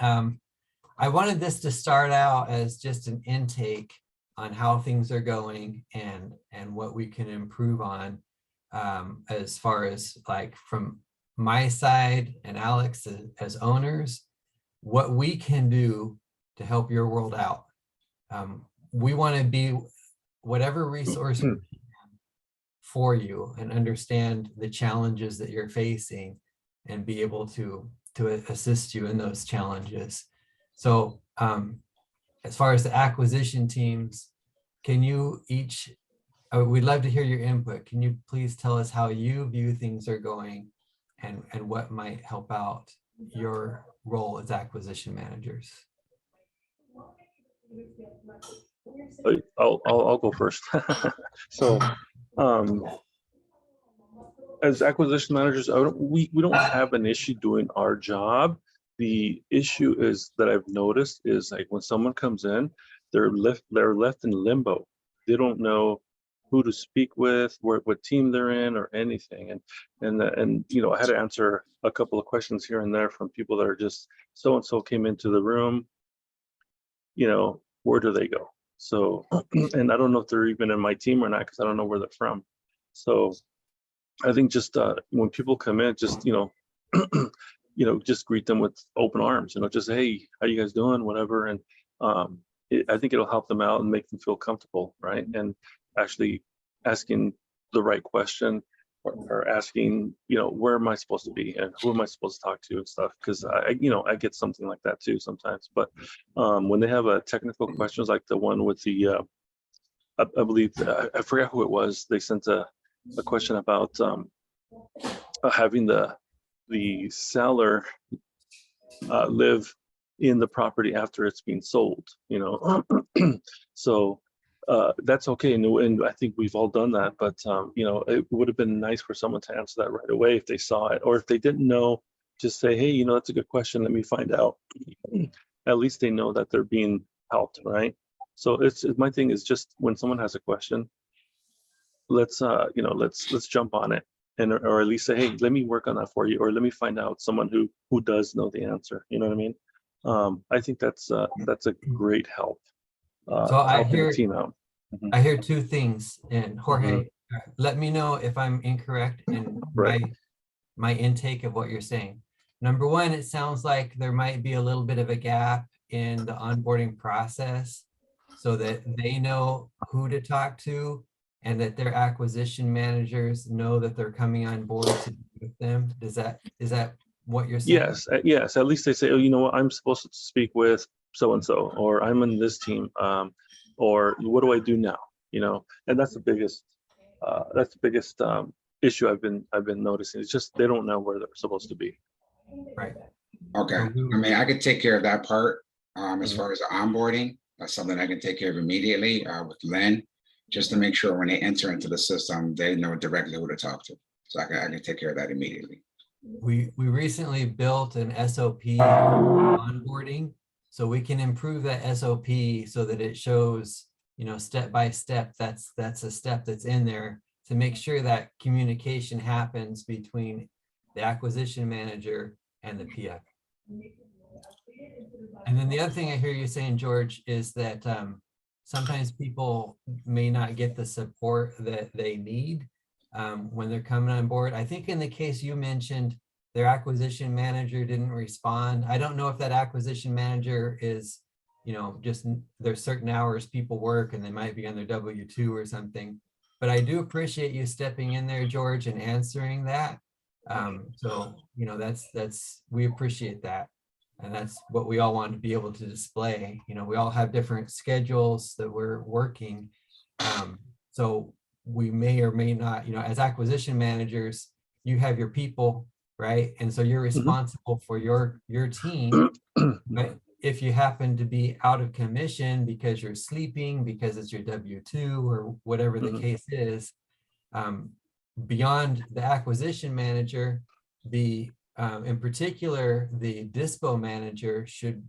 I wanted this to start out as just an intake on how things are going and what we can improve on, as far as like from my side and Alex as owners, what we can do to help your world out. We want to be whatever resource we can for you and understand the challenges that you're facing and be able to assist you in those challenges. So as far as the acquisition teams, can you each, we'd love to hear your input. Can you please tell us how you view things are going and what might help out your role as acquisition managers? I'll go first. So as acquisition managers, we don't have an issue doing our job. The issue is that I've noticed is like when someone comes in, they're left in limbo. They don't know who to speak with, what team they're in, or anything. And you know, I had to answer a couple of questions here and there from people that are just so and so came into the room. You know, where do they go? So, and I don't know if they're even in my team or not because I don't know where they're from. So, I think just when people come in, just you know, just greet them with open arms. You know, just hey, how you guys doing? Whatever, and I think it'll help them out and make them feel comfortable, right? And actually asking the right question or asking, you know, where am I supposed to be and who am I supposed to talk to and stuff? Because I get something like that too sometimes. But when they have a technical questions like the one with the, I believe I forgot who it was. They sent a question about having the seller live in the property after it's been sold, you know. So that's okay, and I think we've all done that, but you know, it would have been nice for someone to answer that right away if they saw it, or if they didn't know, just say, hey, you know, that's a good question, let me find out. At least they know that they're being helped, right? So it's my thing is just when someone has a question, let's you know, let's jump on it, and or at least say, hey, let me work on that for you, or let me find out someone who does know the answer. You know what I mean? I think that's a great help. So I hear, team out. I hear two things, and Jorge, let me know if I'm incorrect in my intake of what you're saying. Number one, it sounds like there might be a little bit of a gap in the onboarding process so that they know who to talk to and that their acquisition managers know that they're coming on board to be with them. Is that what you're saying? Yes, at least they say, oh, you know what, I'm supposed to speak with so and so, or I'm in this team, or what do I do now? You know, and that's the biggest issue I've been noticing. It's just they don't know where they're supposed to be. Right. Okay. I mean, I could take care of that part. As far as the onboarding, that's something I can take care of immediately with Lynn, just to make sure when they enter into the system, they know directly who to talk to. So I can take care of that immediately. We recently built an SOP onboarding, so we can improve that SOP so that it shows, you know, step by step. That's a step that's in there to make sure that communication happens between the acquisition manager and the PF. And then the other thing I hear you saying, George, is that sometimes people may not get the support that they need when they're coming on board. I think in the case you mentioned, their acquisition manager didn't respond. I don't know if that acquisition manager is, you know, just there's certain hours people work and they might be on their W-2 or something. But I do appreciate you stepping in there, George, and answering that. So, you know, we appreciate that. And that's what we all want to be able to display. You know, we all have different schedules that we're working. So we may or may not, you know, as acquisition managers, you have your people, right? And so you're responsible for your team. But if you happen to be out of commission because you're sleeping, because it's your W-2 or whatever the case is, beyond the acquisition manager, in particular, the dispo manager should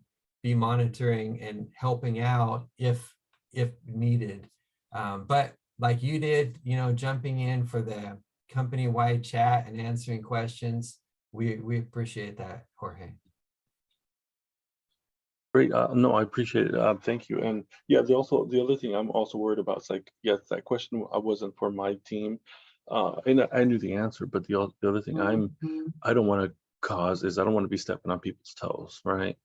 be monitoring and helping out if needed. But like you did, you know, jumping in for the company-wide chat and answering questions, we appreciate that, Jorge. Great. No, I appreciate it. Thank you. And yeah, the other thing I'm also worried about is like, yes, that question wasn't for my team. And I knew the answer, but the other thing I don't want to cause is I don't want to be stepping on people's toes, right?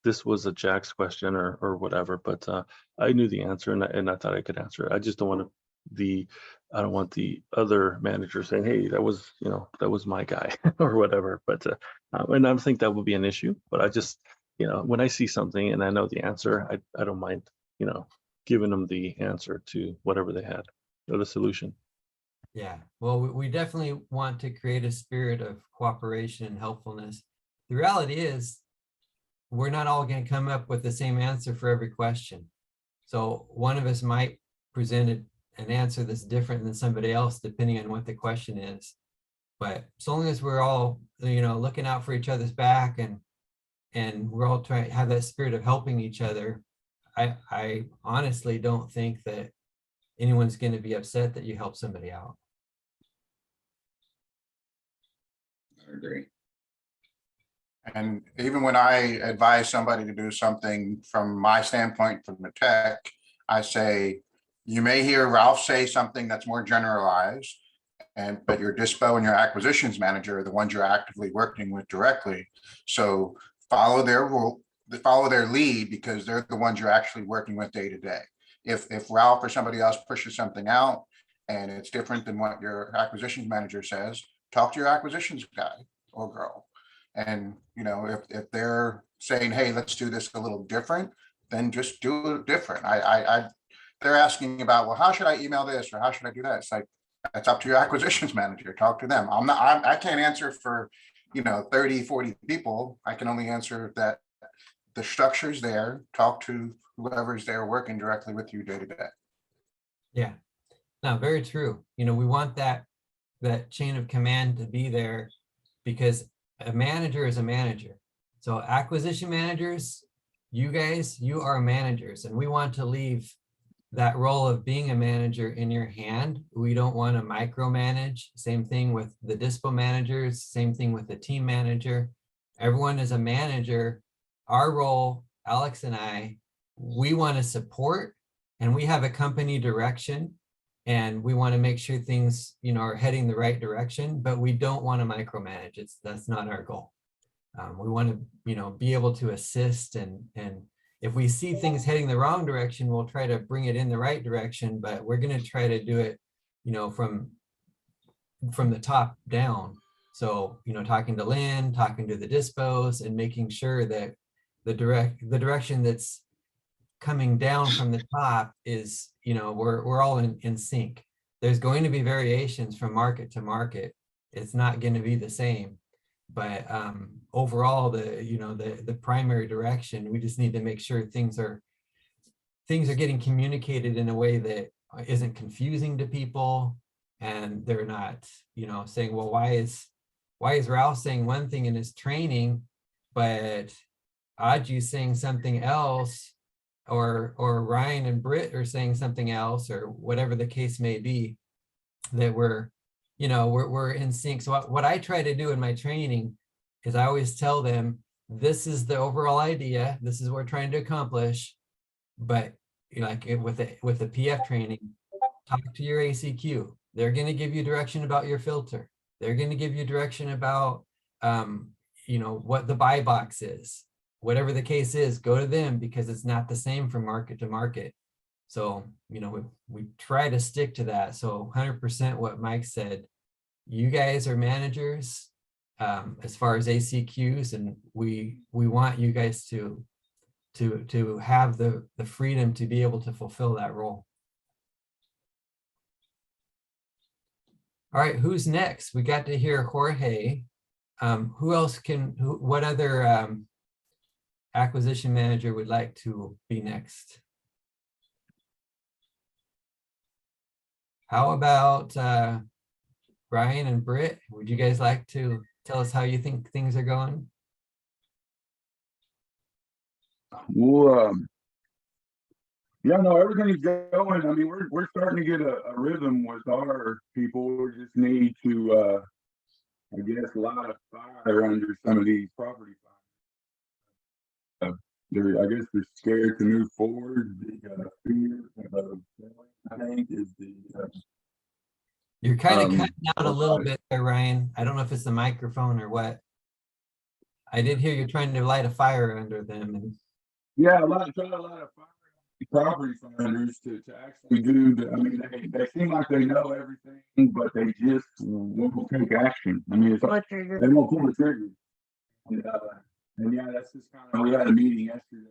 This was a Jack's question or whatever, but I knew the answer and I thought I could answer it. I just don't want I don't want the other manager saying, hey, that was my guy or whatever. But and I think that would be an issue, but I just, when I see something and I know the answer, I don't mind, giving them the answer to whatever they had or the solution. Yeah, well, we definitely want to create a spirit of cooperation and helpfulness. The reality is, we're not all going to come up with the same answer for every question. So one of us might present an answer that's different than somebody else, depending on what the question is. But so long as we're all, looking out for each other's back and we're all trying to have that spirit of helping each other, I honestly don't think that anyone's going to be upset that you help somebody out. I agree. And even when I advise somebody to do something from my standpoint, from the tech, I say, you may hear Ralph say something that's more generalized, but your dispo and your acquisitions manager are the ones you're actively working with directly. So follow their rule, follow their lead, because they're the ones you're actually working with day to day. If Ralph or somebody else pushes something out and it's different than what your acquisitions manager says, talk to your acquisitions guy or girl. And if they're saying, hey, let's do this a little different, then just do it different. They're asking about, well, how should I email this or how should I do that? It's like, it's up to your acquisitions manager. Talk to them. I can't answer for 30, 40 people. I can only answer that the structure's there. Talk to whoever's there working directly with you day to day. Yeah, no, very true. We want that chain of command to be there, because a manager is a manager. So acquisition managers, you guys, you are managers, and we want to leave that role of being a manager in your hand. We don't want to micromanage. Same thing with the dispo managers, same thing with the team manager. Everyone is a manager. Our role, Alex and I, we want to support, and we have a company direction, and we want to make sure things, are heading the right direction, but we don't want to micromanage. That's not our goal. We want to, be able to assist, and if we see things heading the wrong direction, we'll try to bring it in the right direction, but we're going to try to do it, from the top down. So, talking to Lynn, talking to the dispos, and making sure that the direction that's coming down from the top is, we're all in sync. There's going to be variations from market to market. It's not going to be the same, but overall, the primary direction, we just need to make sure things are getting communicated in a way that isn't confusing to people, and they're not, saying, well, why is Ralph saying one thing in his training, but Aju's saying something else, or Ryan and Britt are saying something else, or whatever the case may be, that we're in sync. So what I try to do in my training is I always tell them, this is the overall idea, this is what we're trying to accomplish, but like with the PF training, talk to your ACQ. They're going to give you direction about your filter. They're going to give you direction about what the buy box is. Whatever the case is, go to them, because it's not the same from market to market. So, we try to stick to that. So 100% what Mike said, you guys are managers as far as ACQs, and we want you guys to have the freedom to be able to fulfill that role. All right, who's next? We got to hear Jorge. Who else what other acquisition manager would like to be next? How about Brian and Britt? Would you guys like to tell us how you think things are going? Well, yeah, no, everything's going. I mean, we're starting to get a rhythm with our people. We just need to, I guess, light a fire under some of these property I guess they're scared to move forward. The fear of failing, I think, is the You're kind of Um, cutting out a little bit there, Ryan. I don't know if it's the microphone or what. I did hear you trying to light a fire under them. And yeah, a lot of property funders to actually do. I mean, they seem like they know everything, but they just won't take action. I mean, it's like they won't pull the trigger. And yeah, that's just kind of. We had a meeting yesterday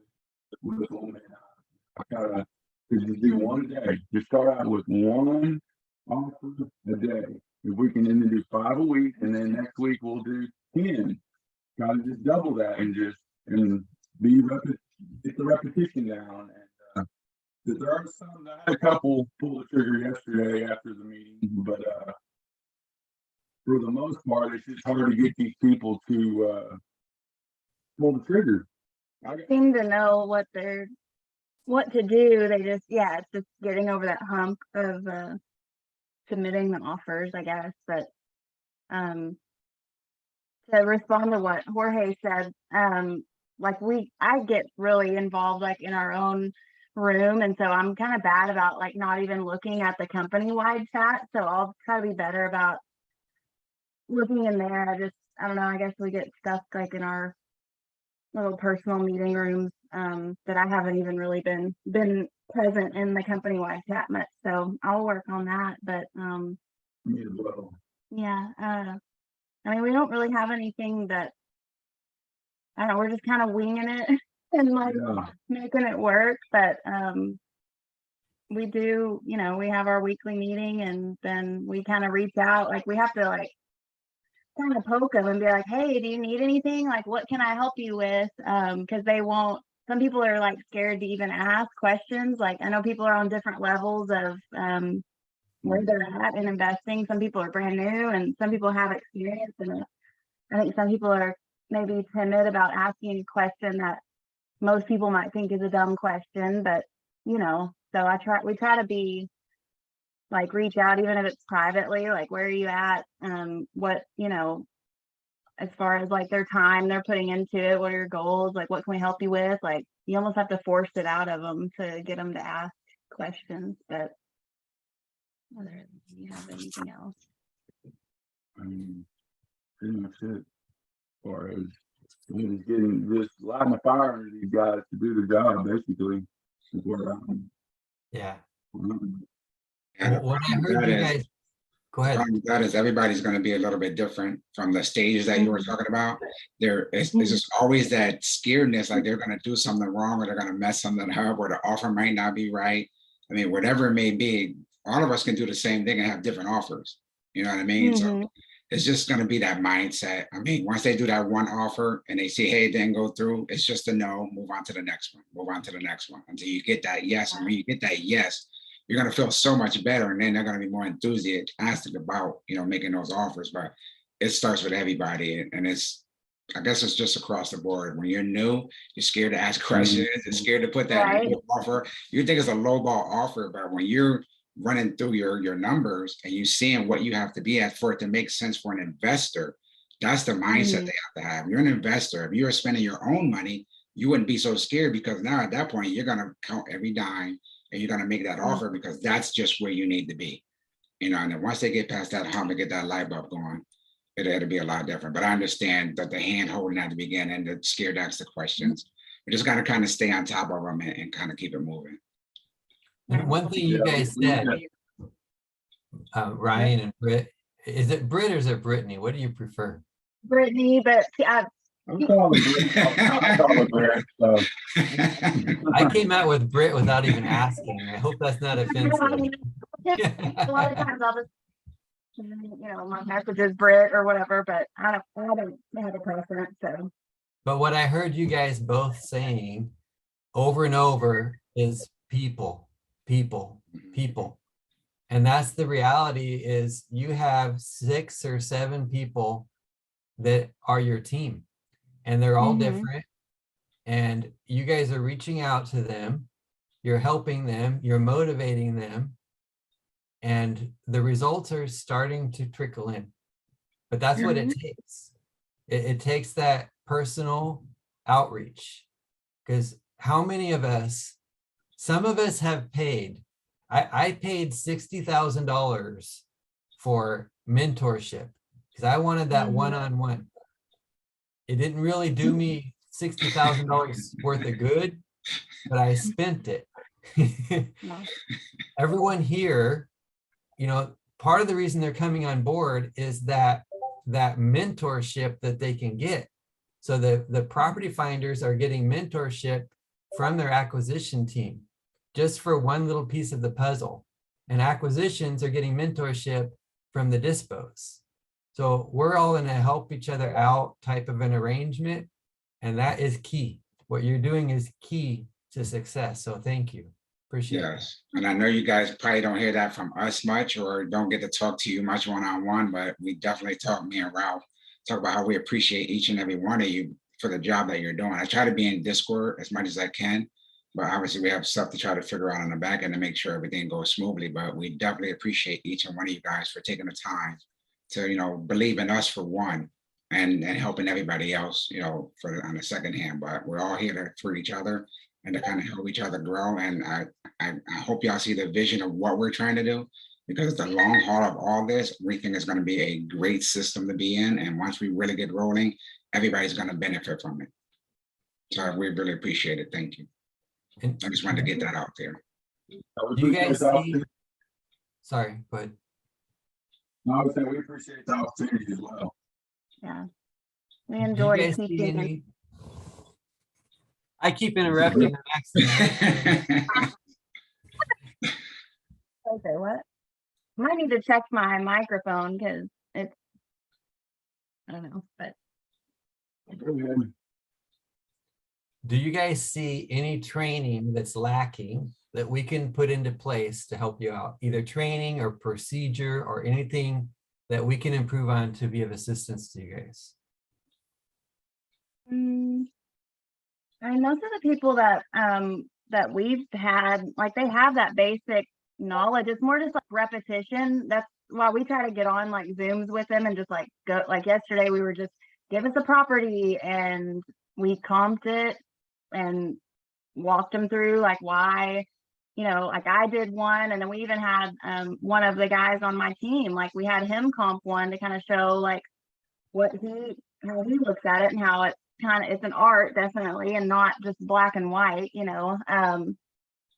with them, and I kind of just do one day. Just start out with one offer a day. If we can then do 5 a week, and then next week we'll do 10. Kind of just double that and get the repetition down. And there are some. I had a couple pull the trigger yesterday after the meeting, but for the most part, it's just hard to get these people to pull the trigger. Seem to know what to do. They just, yeah, it's just getting over that hump of submitting the offers, I guess. But to respond to what Jorge said, like I get really involved like in our own room, and so I'm kind of bad about like not even looking at the company-wide chat. So I'll try to be better about looking in there. I don't know, I guess we get stuck like in our little personal meeting rooms that I haven't even really been present in the company-wide chat much. So I'll work on that. But Me as well. yeah, I mean, we don't really have anything that, I don't know, we're just kind of winging it and like Yeah. making it work. But we do, we have our weekly meeting, and then we kind of reach out. Like we have to like kind of poke them and be like, hey, do you need anything? Like, what can I help you with? Because some people are like scared to even ask questions. Like I know people are on different levels of where they're at in investing. Some people are brand new and some people have experience. And I think some people are maybe timid about asking a question that most people might think is a dumb question, but so we try to be like, reach out, even if it's privately, like, where are you at? What, as far as like their time they're putting into it, what are your goals? Like, what can we help you with? Like, you almost have to force it out of them to get them to ask questions. But whether you have anything else. I mean, pretty much it. Or as just lighting a fire under these guys to do the job, basically. Is where yeah. And the What I problem with heard that you is- guys, go the ahead. problem with that is everybody's going to be a little bit different from the stages that you were talking about. It's just always that scaredness, like they're going to do something wrong, or they're going to mess something up, or the offer might not be right. I mean, whatever it may be, all of us can do the same thing and have different offers. You know what I mean? So it's just going to be that mindset. I mean, once they do that one offer and they see, hey, it didn't go through, it's just a no, move on to the next one, move on to the next one until you get that yes. And when you get that yes, you're going to feel so much better. And then they're going to be more enthusiastic about, making those offers. But it starts with everybody. And I guess it's just across the board. When you're new, you're scared to ask questions. You're scared to put that low offer. You think it's a low ball offer, but when you're running through your numbers and you seeing what you have to be at for it to make sense for an investor, that's the mindset they have to have. You're an investor. If you're spending your own money, you wouldn't be so scared, because now at that point, you're going to count every dime and you're going to make that offer, because that's just where you need to be. And then once they get past that hump and get that light bulb going, it'll be a lot different. But I understand that the hand holding at the beginning and the scared to ask the questions, we just got to kind of stay on top of them and kind of keep it moving. And one thing you guys said, Ryan and Britt, is it Britt or is it Brittany? What do you prefer? Brittany, but I'm calling Britt. So. I came out with Britt without even asking. I hope that's not offensive. a lot of times I'll just, my message is Brit or whatever, but I don't have a preference. So. But what I heard you guys both saying over and over is people. And that's the reality, is you have 6 or 7 people that are your team, and they're all different. And you guys are reaching out to them, you're helping them, you're motivating them, and the results are starting to trickle in. But that's what it takes. It takes that personal outreach. Because how many of us, some of us have paid, I paid $60,000 for mentorship because I wanted that Mhm. one-on-one. It didn't really do me $60,000 worth of good, but I spent it. No. Everyone here, you know, part of the reason they're coming on board is that mentorship that they can get. So the property finders are getting mentorship from their acquisition team, just for one little piece of the puzzle. And acquisitions are getting mentorship from the dispos. So we're all in a help each other out type of an arrangement. And that is key. What you're doing is key to success. So thank you. Appreciate it. Yes, and I know you guys probably don't hear that from us much, or don't get to talk to you much one-on-one, but we definitely talk, me and Ralph, talk about how we appreciate each and every one of you for the job that you're doing. I try to be in Discord as much as I can, but obviously we have stuff to try to figure out on the back end to make sure everything goes smoothly, but we definitely appreciate each and one of you guys for taking the time to, you know, believe in us for one, and helping everybody else, you know, for on the second hand, but we're all here for each other and to kind of help each other grow. And I hope y'all see the vision of what we're trying to do, because it's the long haul of all this. We think it's going to be a great system to be in. And once we really get rolling, everybody's going to benefit from it. So we really appreciate it. Thank you. And I just wanted to get that out there. do you guys see, sorry, but No, I was saying we appreciate the opportunity as well. Yeah. We do you enjoy guys see teaching. any? I keep interrupting. Okay, what? Might need to check my microphone because it's, I don't know, but Go ahead. Do you guys see any training that's lacking that we can put into place to help you out? Either training or procedure or anything that we can improve on to be of assistance to you guys? I know some of the people that that we've had, like they have that basic knowledge. It's more just like repetition. That's why we try to get on like Zooms with them and just like go, like yesterday we were just give us a property and we comped it and walked them through like why, you know, like I did one, and then we even had one of the guys on my team, like we had him comp one to kind of show like what how he looks at it and how it kind of, it's an art definitely and not just black and white, you know.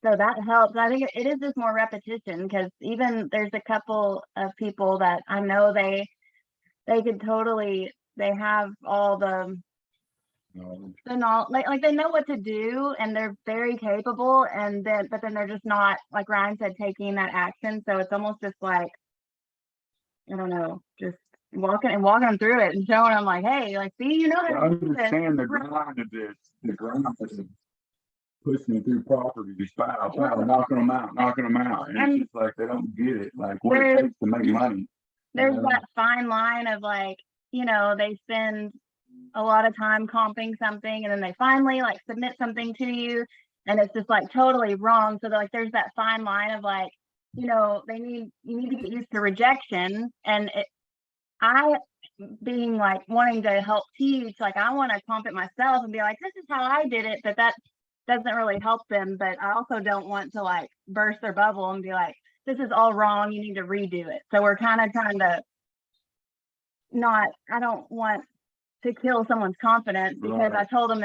So that helps. I think it is just more repetition, because even there's a couple of people that I know they could totally, they have all the knowledge, like they know what to do and they're very capable, and then but then they're just not, like Ryan said, taking that action. So it's almost just like, I don't know, just walking them through it and showing them like, hey, like, see, you know I how to do this. understand the grind of this, the grind of pushing it through property, just foul, knocking them out. And it's just like, they don't get it, like what it takes to make money. There's that fine line of like, you know, they spend a lot of time comping something and then they finally like submit something to you and it's just like totally wrong. So like there's that fine line of like, you know, you need to get used to rejection. And I being like wanting to help teach, like I want to comp it myself and be like, this is how I did it, but that doesn't really help them. But I also don't want to like burst their bubble and be like, this is all wrong, you need to redo it. So we're kind of trying to I don't want to kill someone's confidence, because I told them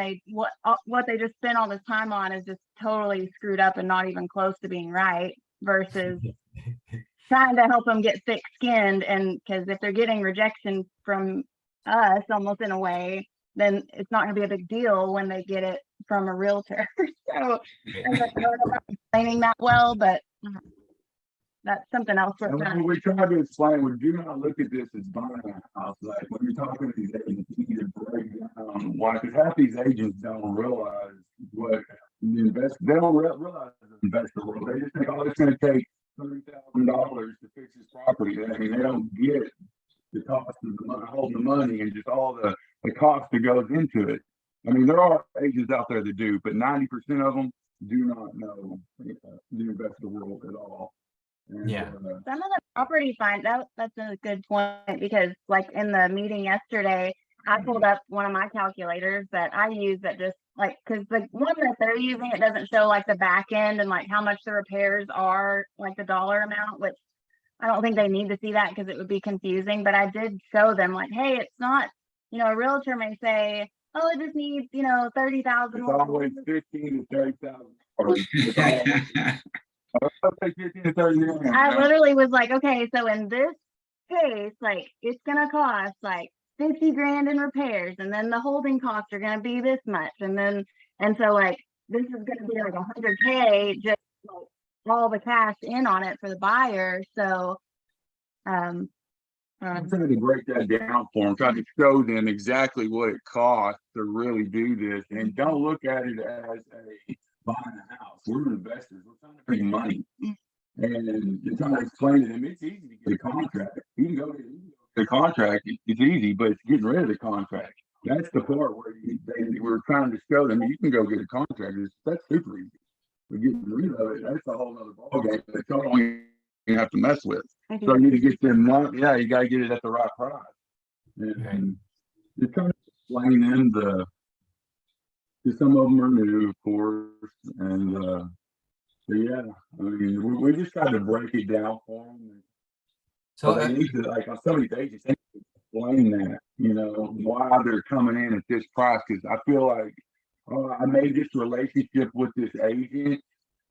what they just spent all this time on is just totally screwed up and not even close to being right, versus trying to help them get thick skinned. And because if they're getting rejection from us almost in a way, then it's not going to be a big deal when they get it from a realtor. So I'm not explaining that well, but that's something else we're trying. We try to explain, we do not look at this as buying a house. Like when you're talking to these agents, you need to break down why, because half these agents don't realize what the they don't realize the investor world. They just think, oh, it's going to take $30,000 to fix this property. I mean, they don't get the cost of the money, holding the money, and just all the cost that goes into it. I mean, there are agents out there that do, but 90% of them do not know the investor world at all. And, Yeah. Some of the property find that's a good point, because like in the meeting yesterday, I pulled up one of my calculators that I use that just like, because the one that they're using, it doesn't show like the back end and like how much the repairs are, like the dollar amount, which I don't think they need to see that because it would be confusing. But I did show them like, hey, it's not, a realtor may say, oh, it just needs, 30,000. It's always 15 to 30,000. I'll take 15 to 30 million. I literally was like, okay, so in this case, like it's gonna cost like 50 grand in repairs, and then the holding costs are gonna be this much, and so like this is gonna be like 100K just like all the cash in on it for the buyer. So I'm trying to break that down for them, trying to show them exactly what it costs to really do this, and don't look at it as a buying a house. We're investors. We're trying to bring money, and you're trying to explain to them it's easy to get a contract. You can go get the contract. It's easy, but it's getting rid of the contract. That's the part where we're trying to show them you can go get a contract. That's super easy. But getting rid of it, that's a whole other ballgame. That's all you have to mess with. So you need to get them money. Yeah, you got to get it at the right price. And you're trying to explain them some of them are new, of course, and but yeah, I mean, we just got to break it down for them. So They need to, like on some of these agents, they need to explain that, why they're coming in at this price. Because I feel like I made this relationship with this agent,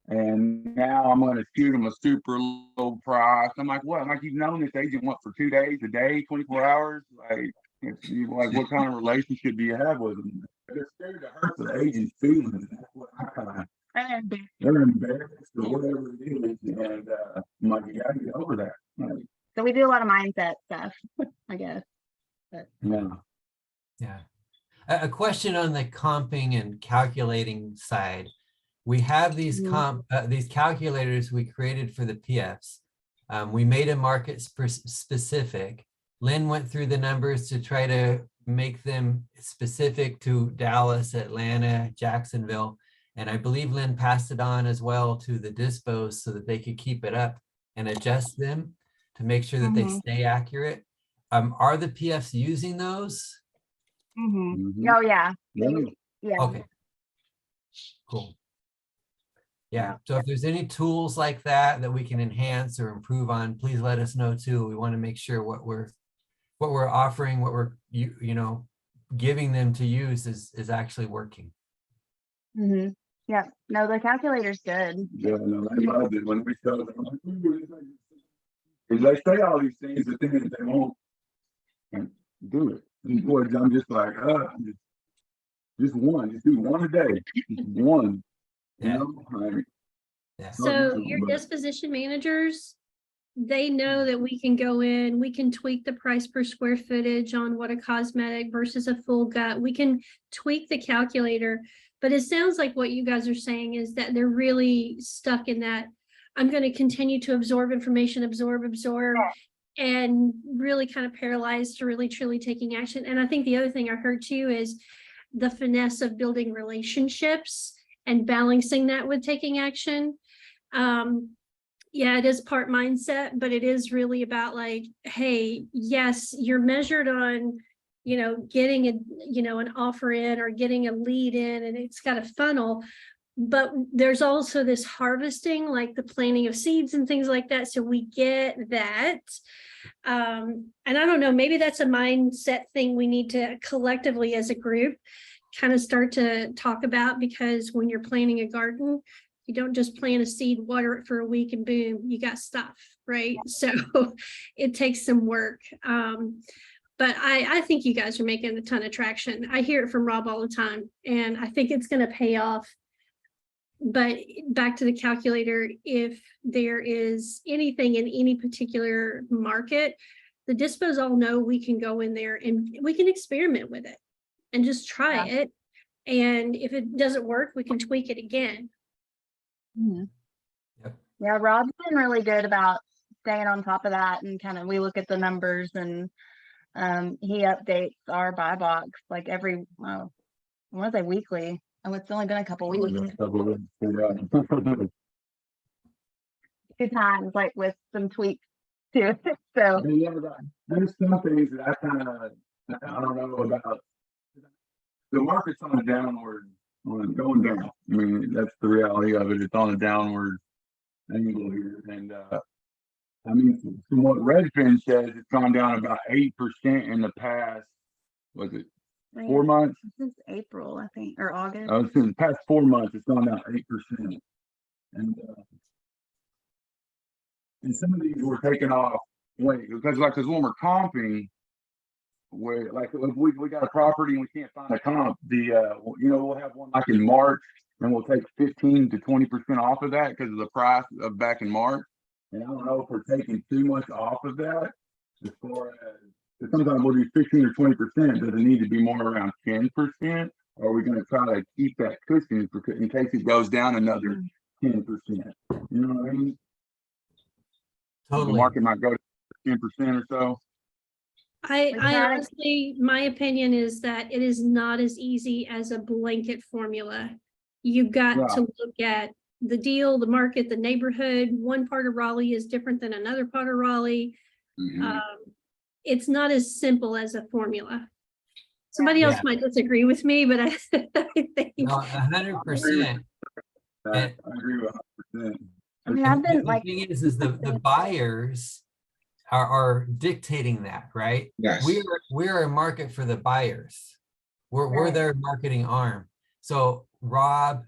and now I'm going to shoot them a super low price. I'm like, what? Like, you've known this agent for 2 days, a day, 24 hours? Like, what kind of relationship do you have with them? They're scared to hurt the agent's feelings. That's what they're embarrassed or whatever it is. And I'm like, you got to get over that. Like, so we do a lot of mindset stuff, I guess. But. yeah. Yeah. A question on the comping and calculating side. We have these these calculators we created for the PFs. We made a market specific. Lynn went through the numbers to try to make them specific to Dallas, Atlanta, Jacksonville. And I believe Lynn passed it on as well to the Dispos so that they could keep it up and adjust them to make sure that they stay accurate. Are the PFs using those? Oh yeah. Yeah. Okay. Cool. Yeah. So if there's any tools like that that we can enhance or improve on, please let us know too. We want to make sure what we're offering, what we're giving them to use is actually working. Yeah. No, the calculator's good. Yeah, no, I loved it when we showed them. Like, ooh, they say all these things, but then they won't do it. And boys, I'm just like, just one, just do one a day, just one. Yeah. Like, Yeah. So your disposition managers, they know that we can go in, we can tweak the price per square footage on what a cosmetic versus a full gut. We can tweak the calculator, but it sounds like what you guys are saying is that they're really stuck in that. I'm going to continue to absorb information, absorb, and really kind of paralyzed to really truly taking action. And I think the other thing I heard too is the finesse of building relationships and balancing that with taking action. Yeah, it is part mindset, but it is really about like, hey, yes, you're measured on, getting an offer in or getting a lead in, and it's got a funnel, but there's also this harvesting, like the planting of seeds and things like that. So we get that. And I don't know, maybe that's a mindset thing we need to collectively as a group kind of start to talk about, because when you're planting a garden, you don't just plant a seed, water it for a week, and boom, you got stuff, right? So it takes some work. But I think you guys are making a ton of traction. I hear it from Rob all the time, and I think it's going to pay off. But back to the calculator, if there is anything in any particular market, the dispos all know we can go in there and we can experiment with it and just try it. And if it doesn't work, we can tweak it again. Yep. Yeah, Rob's been really good about staying on top of that, and kind of we look at the numbers, and he updates our buy box like every I want to say weekly. Oh, it's only been a couple weeks. 2 times, like with some tweaks too. So yeah, there's some things that I kind of I don't know about, the market's on a downward, going down. I mean, that's the reality of it. It's on a downward angle here. And, I mean, from what Redfin says, it's gone down about 8% in the past, was it 4 months? Since April, I think, or August. I was in the past 4 months, it's gone down 8%. And some of these were taken off, because when we're comping, where like if we got a property and we can't find a comp, we'll have one like in March and we'll take 15 to 20% off of that because of the price of back in March. And I don't know if we're taking too much off of that as far as sometimes we'll do 15 or 20%. Does it need to be more around 10%? Or are we going to try to keep that cushion in case it goes down another 10%? You know what I mean? Totally. The market might go to 10% or so. I Like that- honestly, my opinion is that it is not as easy as a blanket formula. You've got Yeah. to look at the deal, the market, the neighborhood. One part of Raleigh is different than another part of Raleigh. Mhm. It's not as simple as a formula. Somebody else Yeah. might disagree with me, but I think No, 100%. I agree with 100%. I mean, I've been The like, thing is the buyers are dictating that, right? Yes. We're a market for the buyers. We're Right. their marketing arm. So Rob,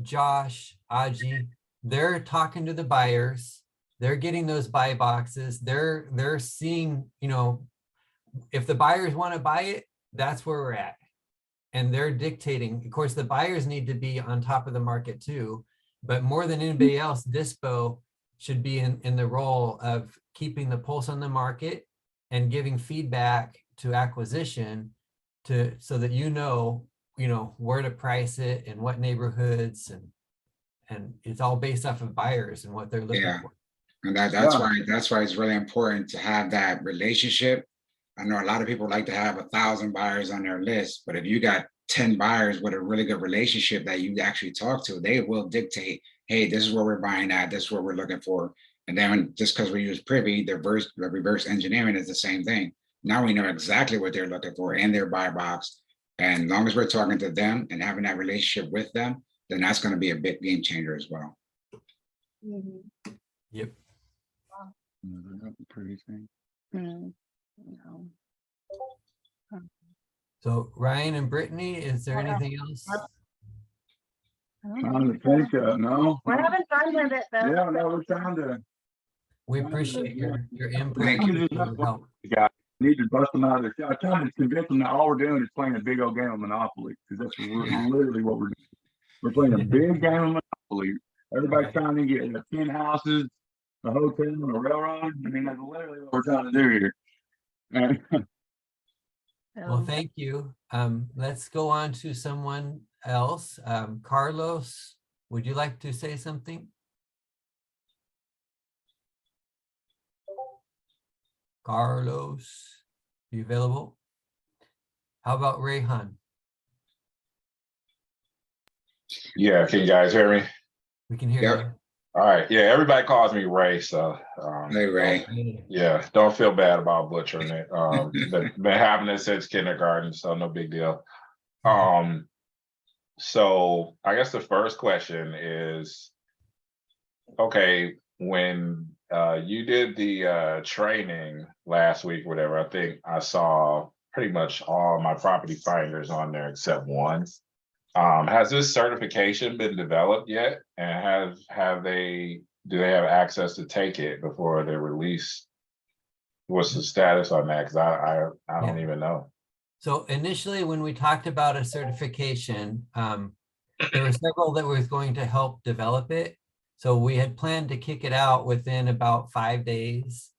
Josh, Aji, they're talking to the buyers. They're getting those buy boxes. They're seeing, if the buyers want to buy it, that's where we're at. And they're dictating. Of course, the buyers need to be on top of the market too. But more than anybody else, Dispo should be in the role of keeping the pulse on the market and giving feedback to acquisition so that where to price it and what neighborhoods and it's all based off of buyers and what they're looking Yeah. for. And that's why it's really important to have that relationship. I know a lot of people like to have 1,000 buyers on their list, but if you got 10 buyers with a really good relationship that you actually talk to, they will dictate, hey, this is where we're buying at, this is what we're looking for. And then just because we use Privy, the reverse engineering is the same thing. Now we know exactly what they're looking for in their buy box. And as long as we're talking to them and having that relationship with them, then that's going to be a big game changer as well. Yep. Pretty thing. no. So Ryan and Brittany, is there anything else? I don't Trying to think so. think no. We're having fun with it though. Yeah, no, we're trying to. We appreciate your input. Thank you. your help. Guys need to bust them out of their shell. I try to convince them that all we're doing is playing a big old game of Monopoly, because that's literally what we're doing. We're playing a big game of Monopoly. Everybody's trying to get 10 houses, a hotel, and a railroad. I mean, that's literally what we're trying to do here. And Well, thank you. Let's go on to someone else. Carlos, would you like to say something? Carlos, you available? How about Rayhan? Yeah, can you guys hear me? We can hear Yep. you. All right. Yeah, everybody calls me Ray, so Hey, Ray. yeah, don't feel bad about butchering it. Been having it since kindergarten, so no big deal. So I guess the first question is, okay, when you did the training last week, whatever, I think I saw pretty much all my property finders on there except one. Has this certification been developed yet? And do they have access to take it before they're released? What's the status on that? Because I don't even know. So initially, when we talked about a certification, there were several that was going to help develop it. So we had planned to kick it out within about 5 days,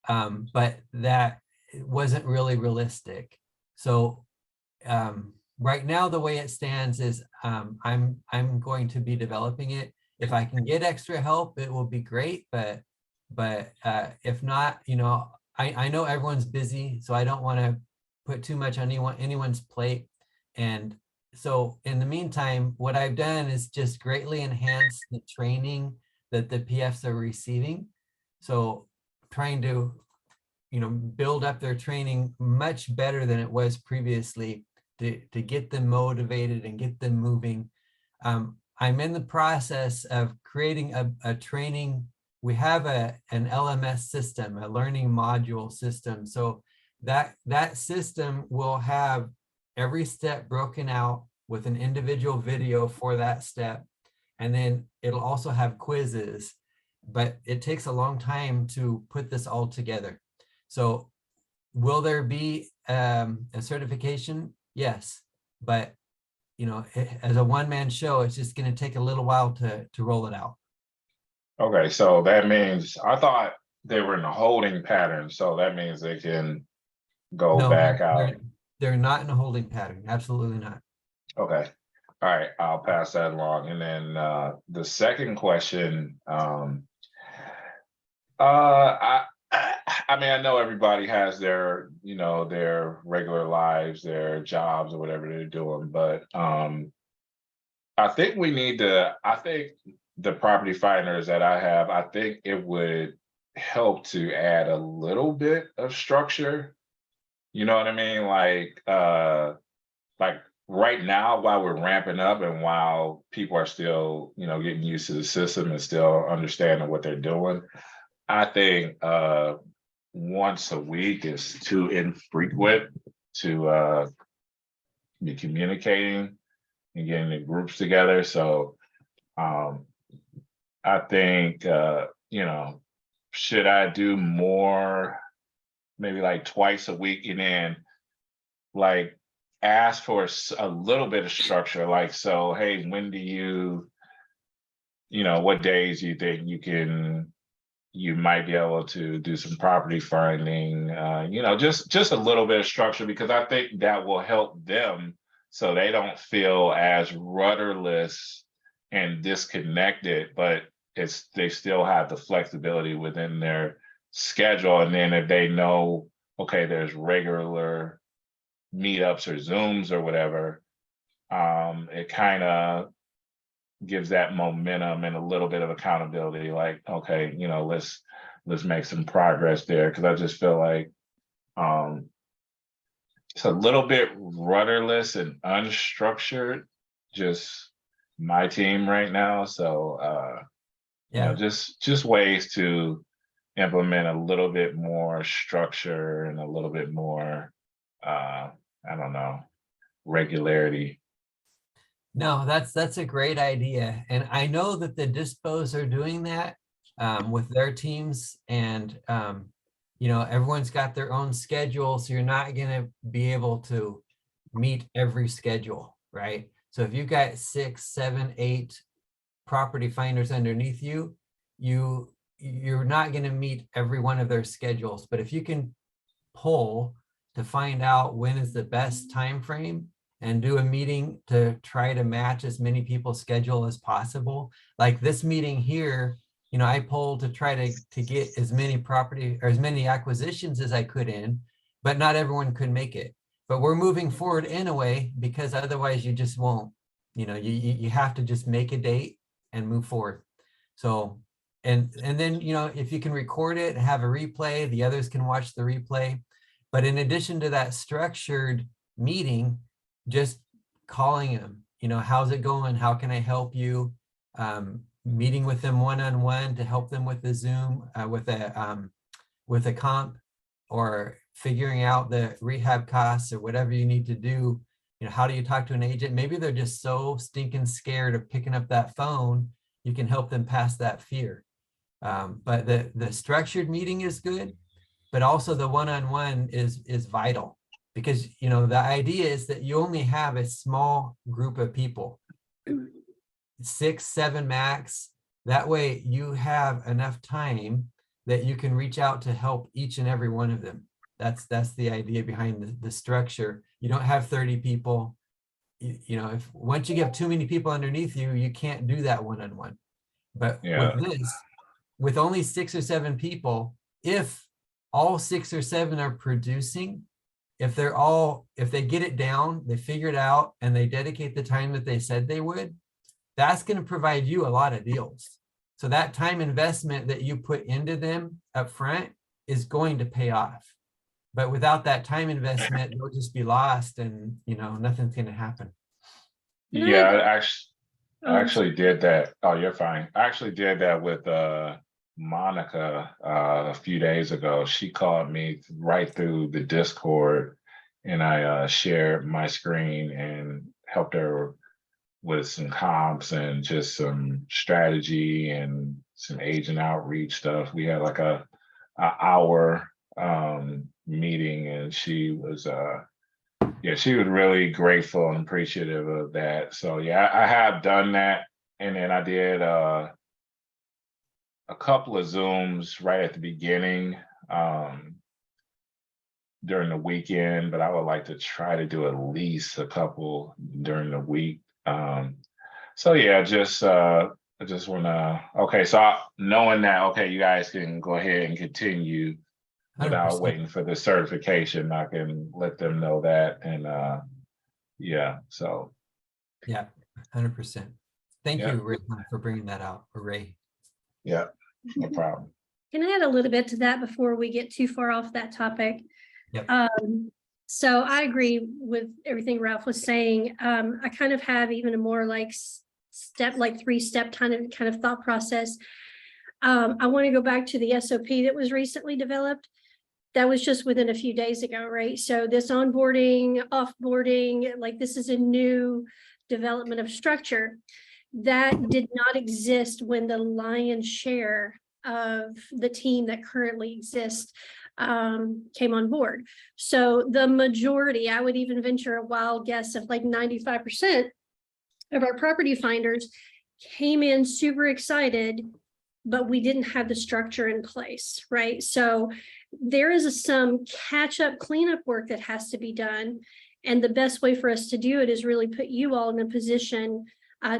but that wasn't really realistic. So right now, the way it stands is I'm going to be developing it. If I can get extra help, it will be great. But if not, I know everyone's busy, so I don't want to put too much on anyone's plate. And so in the meantime, what I've done is just greatly enhance the training that the PFs are receiving. So trying to build up their training much better than it was previously to get them motivated and get them moving. I'm in the process of creating a training. We have an LMS system, a learning module system. So that system will have every step broken out with an individual video for that step. And then it'll also have quizzes, but it takes a long time to put this all together. So will there be a certification? Yes, but as a one-man show, it's just going to take a little while to roll it out. Okay, so that means, I thought they were in a holding pattern, so that means they can go No, back out. they're not in a holding pattern. Absolutely not. Okay, all right, I'll pass that along. And then the second question, I mean, I know everybody has their, their regular lives, their jobs or whatever they're doing, but I think the property finders that I have, I think it would help to add a little bit of structure. You know what I mean? Like right now, while we're ramping up and while people are still, getting used to the system and still understanding what they're doing, I think once a week is too infrequent to be communicating and getting the groups together. So I think, should I do more, maybe like twice a week, and then like ask for a little bit of structure, like, so, hey, when do what days do you think you might be able to do some property finding, just a little bit of structure, because I think that will help them so they don't feel as rudderless and disconnected, but they still have the flexibility within their schedule. And then if they know, okay, there's regular meetups or Zooms or whatever, it kind of gives that momentum and a little bit of accountability, like, okay, let's make some progress there. Because I just feel like it's a little bit rudderless and unstructured, just my team right now. So just ways to implement a little bit more structure and a little bit more regularity. No, that's a great idea. And I know that the Dispos are doing that with their teams, and everyone's got their own schedule, so you're not going to be able to meet every schedule, right? So if you've got 6, 7, 8 property finders underneath you, you're not going to meet every one of their schedules. But if you can poll to find out when is the best time frame and do a meeting to try to match as many people's schedule as possible. Like this meeting here, I polled to try to get as many property or as many acquisitions as I could in, but not everyone could make it. But we're moving forward anyway, because otherwise you just won't, you have to just make a date and move forward. So, and then, if you can record it and have a replay, the others can watch the replay. But in addition to that structured meeting, just calling them, how's it going? How can I help you? Meeting with them one-on-one to help them with the Zoom, with a comp, or figuring out the rehab costs or whatever you need to do. How do you talk to an agent? Maybe they're just so stinking scared of picking up that phone. You can help them pass that fear. But the structured meeting is good, but also the one-on-one is vital. Because, the idea is that you only have a small group of people, 6, 7 max. That way you have enough time that you can reach out to help each and every one of them. That's the idea behind the structure. You don't have 30 people. If once you have too many people underneath you, you can't do that one-on-one. But with only 6 or 7 people, if all 6 or 7 are producing, if they get it down, they figure it out, and they dedicate the time that they said they would, that's going to provide you a lot of deals. So that time investment that you put into them up front is going to pay off. But without that time investment, you'll just be lost and, nothing's going to happen. And I Yeah, had- I actually did that. Oh, you're fine. I actually did that with Monica a few days ago. She called me right through the Discord, and I shared my screen and helped her with some comps and just some strategy and some agent outreach stuff. We had like a hour meeting, and she was she was really grateful and appreciative of that. So yeah, I have done that. And then I did a couple of Zooms right at the beginning during the weekend, but I would like to try to do at least a couple during the week. So yeah, I just want to, okay, so knowing that, okay, you guys can go ahead and continue without 100%. waiting for the certification. I can let them know that. And so. Yeah, 100%. Thank Yeah. you, Ray, for bringing that out, or Ray. Yeah, no problem. Can I add a little bit to that before we get too far off that topic? Yep. So I agree with everything Ralph was saying. I kind of have even a more like three-step kind of thought process. I want to go back to the SOP that was recently developed. That was just within a few days ago, right? So this onboarding, offboarding, like this is a new development of structure that did not exist when the lion's share of the team that currently exists came on board. So the majority, I would even venture a wild guess of like 95% of our property finders came in super excited, but we didn't have the structure in place, right? So there is some catch-up cleanup work that has to be done. And the best way for us to do it is really put you all in a position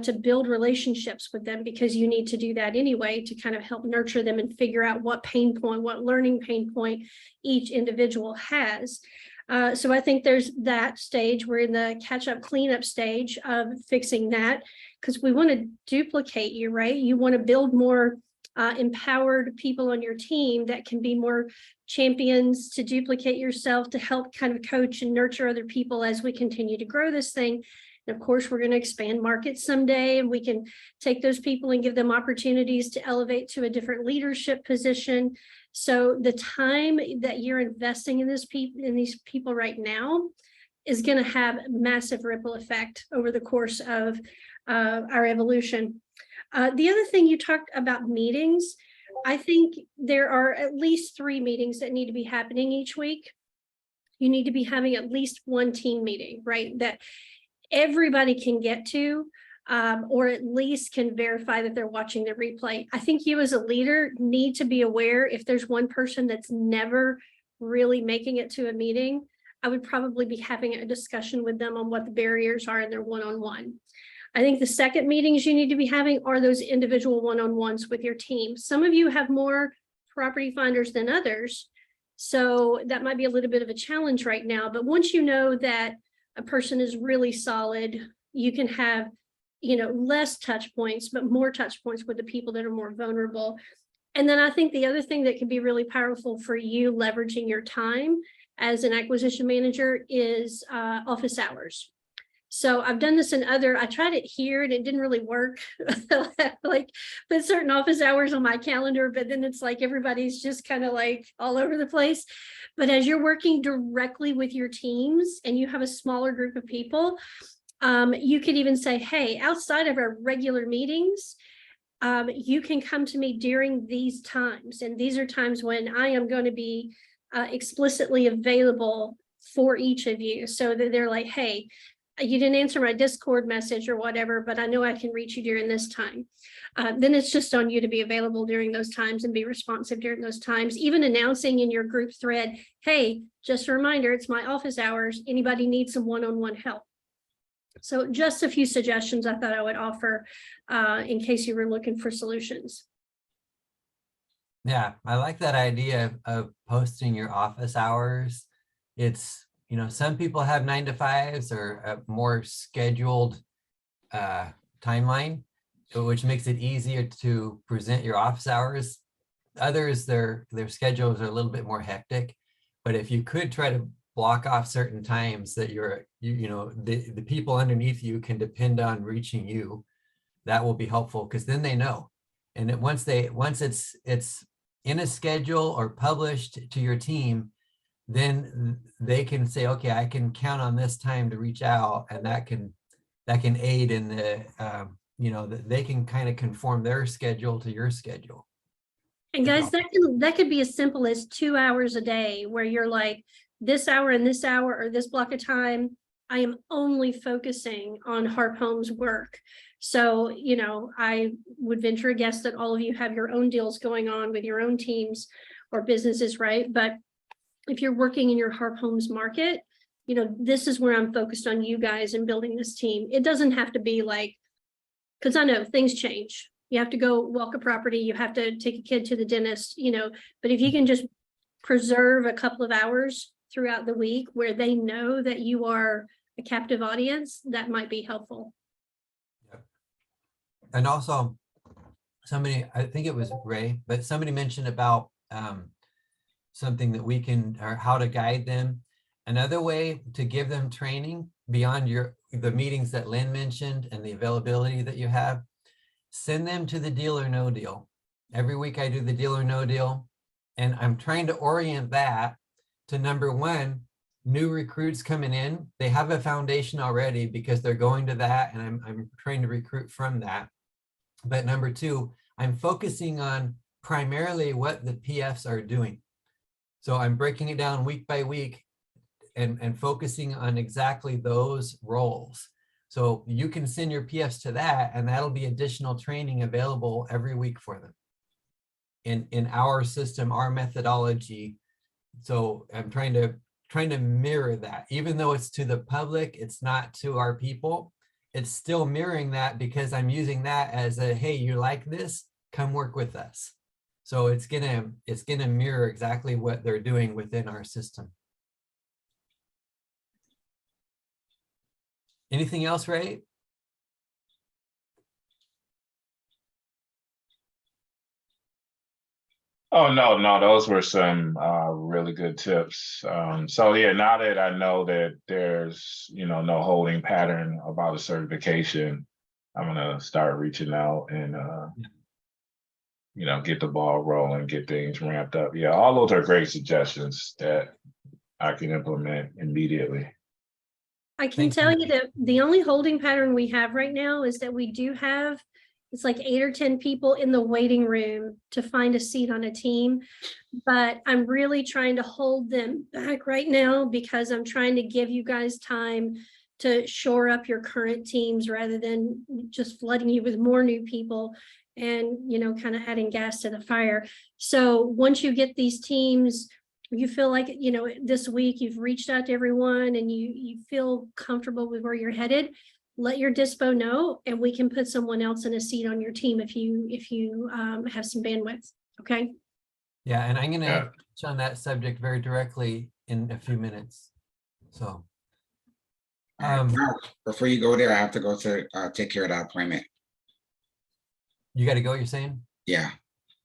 to build relationships with them, because you need to do that anyway to kind of help nurture them and figure out what pain point, what learning pain point each individual has. So I think there's that stage. We're in the catch-up cleanup stage of fixing that, because we want to duplicate you, right? You want to build more empowered people on your team that can be more champions to duplicate yourself, to help kind of coach and nurture other people as we continue to grow this thing. And of course, we're going to expand markets someday, and we can take those people and give them opportunities to elevate to a different leadership position. So the time that you're investing in these people right now is going to have massive ripple effect over the course of our evolution. The other thing you talked about meetings, I think there are at least 3 meetings that need to be happening each week. You need to be having at least one team meeting, right? That everybody can get to, or at least can verify that they're watching the replay. I think you as a leader need to be aware if there's one person that's never really making it to a meeting, I would probably be having a discussion with them on what the barriers are in their one-on-one. I think the second meetings you need to be having are those individual one-on-ones with your team. Some of you have more property finders than others, so that might be a little bit of a challenge right now. But once you know that a person is really solid, you can have, less touch points, but more touch points with the people that are more vulnerable. And then I think the other thing that can be really powerful for you leveraging your time as an acquisition manager is office hours. So I've done this I tried it here and it didn't really work. Like put certain office hours on my calendar, but then it's like everybody's just kind of like all over the place. But as you're working directly with your teams and you have a smaller group of people, you could even say, hey, outside of our regular meetings, you can come to me during these times. And these are times when I am going to be explicitly available for each of you, so that they're like, hey, you didn't answer my Discord message or whatever, but I know I can reach you during this time. Then it's just on you to be available during those times and be responsive during those times, even announcing in your group thread, hey, just a reminder, it's my office hours. Anybody need some one-on-one help? So just a few suggestions I thought I would offer in case you were looking for solutions. Yeah, I like that idea of posting your office hours. It's, some people have 9-to-5s or a more scheduled timeline, which makes it easier to present your office hours others, their schedules are a little bit more hectic. But if you could try to block off certain times that the people underneath you can depend on reaching you, that will be helpful, because then they know. And once it's in a schedule or published to your team, then they can say, okay, I can count on this time to reach out, and that can aid in the they can kind of conform their schedule to your schedule. And guys, that could be as simple as 2 hours a day, where you're like, this hour and this hour, or this block of time, I am only focusing on Harp Home's work. So, I would venture a guess that all of you have your own deals going on with your own teams or businesses, right? But if you're working in your Harp Homes market, this is where I'm focused on you guys and building this team. It doesn't have to be like, because I know things change. You have to go walk a property, you have to take a kid to the dentist, but if you can just preserve a couple of hours throughout the week where they know that you are a captive audience, that might be helpful. Yep. And also, somebody, I think it was Ray, but somebody mentioned about something that we can, or how to guide them. Another way to give them training beyond the meetings that Lynn mentioned and the availability that you have, send them to the Deal or No Deal. Every week I do the Deal or No Deal, and I'm trying to orient that to, number one, new recruits coming in. They have a foundation already because they're going to that, and I'm trying to recruit from that. But number two, I'm focusing on primarily what the PFs are doing. So I'm breaking it down week by week and focusing on exactly those roles. So you can send your PFs to that, and that'll be additional training available every week for them in our system, our methodology. So I'm trying to mirror that. Even though it's to the public, it's not to our people. It's still mirroring that, because I'm using that as a, hey, you like this? Come work with us. So it's gonna mirror exactly what they're doing within our system. Anything else, Ray? Oh, no, those were some really good tips. So yeah, now that I know that there's, no holding pattern about a certification, I'm gonna start reaching out and, get the ball rolling, get things ramped up. Yeah, all those are great suggestions that I can implement immediately. I can tell you that the only holding pattern we have right now is that we do have, it's like 8 or 10 people in the waiting room to find a seat on a team. But I'm really trying to hold them back right now, because I'm trying to give you guys time to shore up your current teams rather than just flooding you with more new people and, kind of adding gas to the fire. So once you get these teams, you feel like, this week you've reached out to everyone and you feel comfortable with where you're headed, let your dispo know, and we can put someone else in a seat on your team if you have some bandwidth. Okay. Yeah, and I'm gonna touch on that subject very directly in a few minutes. So Mark, before you go there, I have to go to take care of that appointment. you got to go, you're saying? Yeah.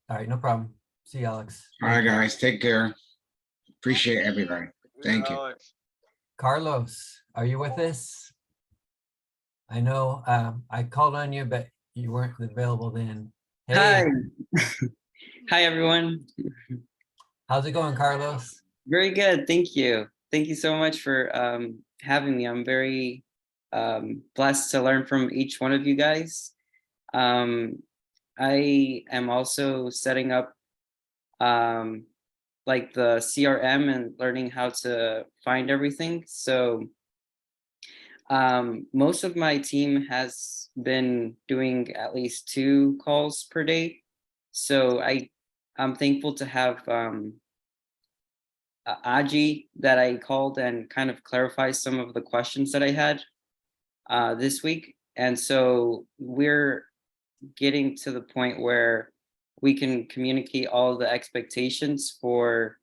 All right, no problem. See you, Alex. All right, guys, take care. Appreciate everybody. Thank you. Carlos, are you with us? I know I called on you, but you weren't available then. Hey, Hi. Hi, everyone. how's it going, Carlos? Very good. Thank you. Thank you so much for having me. I'm very blessed to learn from each one of you guys. I am also setting up like the CRM and learning how to find everything. So most of my team has been doing at least 2 calls per day. So I'm thankful to have Aji that I called and kind of clarify some of the questions that I had this week. And so we're getting to the point where we can communicate all the expectations for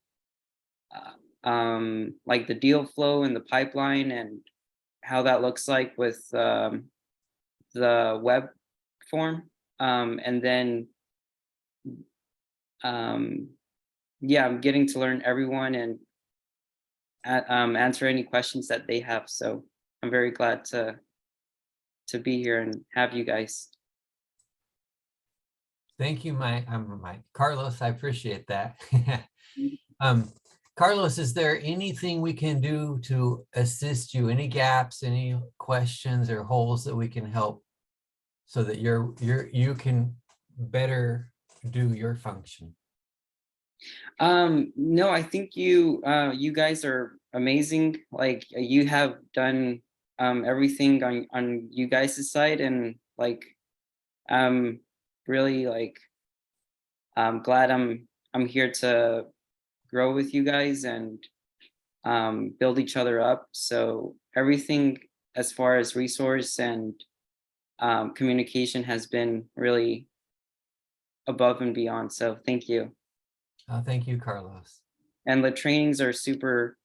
like the deal flow and the pipeline and how that looks like with the web form. And then yeah, I'm getting to learn everyone and answer any questions that they have. So I'm very glad to be here and have you guys. Thank you, Mike. Carlos, I appreciate that. Carlos, is there anything we can do to assist you? Any gaps, any questions or holes that we can help so that you can better do your function? No, I think you guys are amazing. Like you have done everything on you guys' side, and like really like I'm glad I'm here to grow with you guys and build each other up. So everything as far as resource and communication has been really above and beyond. So thank you. Thank you, Carlos. And the trainings are super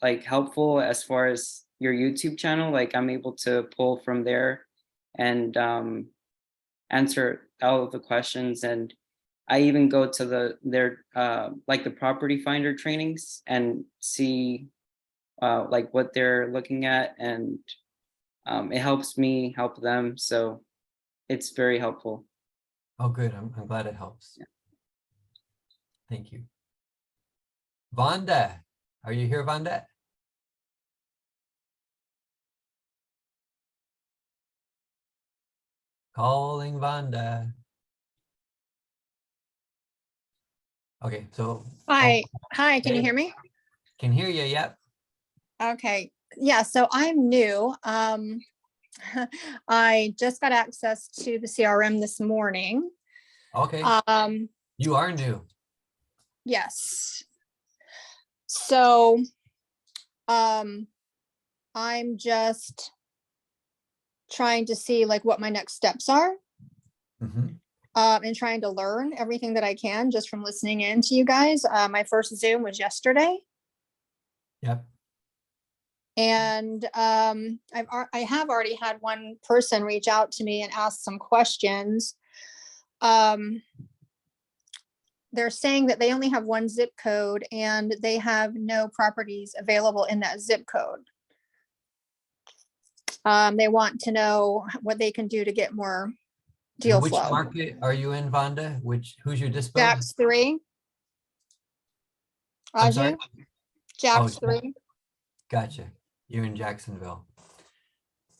like helpful as far as your YouTube channel. Like I'm able to pull from there and answer all of the questions. And I even go to their like the property finder trainings and see like what they're looking at, and it helps me help them. So it's very helpful. Oh, good. I'm glad it helps. Yeah. Thank you. Vonda, are you here, Vonda? Calling Vonda. Okay, so. Hi, oh, hi, can you hey, hear me? Can hear you, yep. Okay, yeah, so I'm new. I just got access to the CRM this morning. Okay, you are new. Yes. So, I'm just trying to see like what my next steps are. Mhm. And trying to learn everything that I can just from listening in to you guys. My first Zoom was yesterday. Yep. And I have already had one person reach out to me and ask some questions. They're saying that they only have one zip code and they have no properties available in that zip code. They want to know what they can do to get more deal Which flow. market are you in, Vonda? Who's your dispo? Jack's 3. I'm sorry? Aji, Jack's Oh, 3. Gotcha. You're in Jacksonville.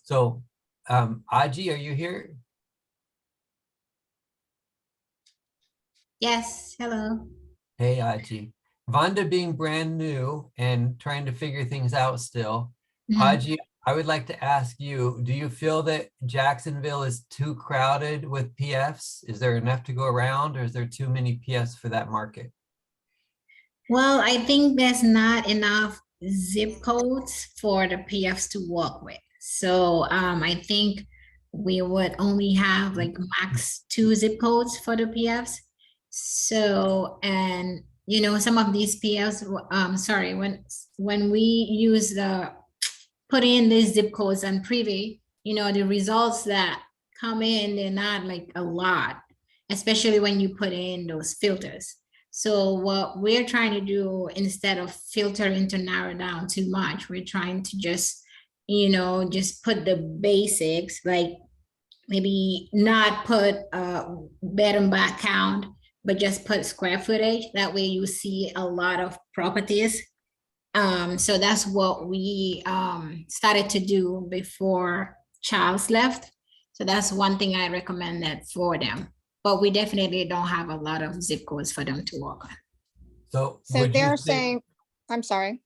So, Aji, are you here? Yes, hello. Hey, Aji. Vonda being brand new and trying to figure things out still. Mhm. Aji, I would like to ask you, do you feel that Jacksonville is too crowded with PFs? Is there enough to go around, or is there too many PFs for that market? Well, I think there's not enough zip codes for the PFs to work with. So I think we would only have like max 2 zip codes for the PFs. So, and you know, some of these PFs, sorry, when we use put in these zip codes and privy, you know, the results that come in, they're not like a lot, especially when you put in those filters. So what we're trying to do, instead of filtering to narrow down too much, we're trying to just, you know, just put the basics, like maybe not put bed and bath count, but just put square footage. That way you see a lot of properties. So that's what we started to do before Charles left. So that's one thing I recommend that for them. But we definitely don't have a lot of zip codes for them to work on. So So they're saying, I'm sorry.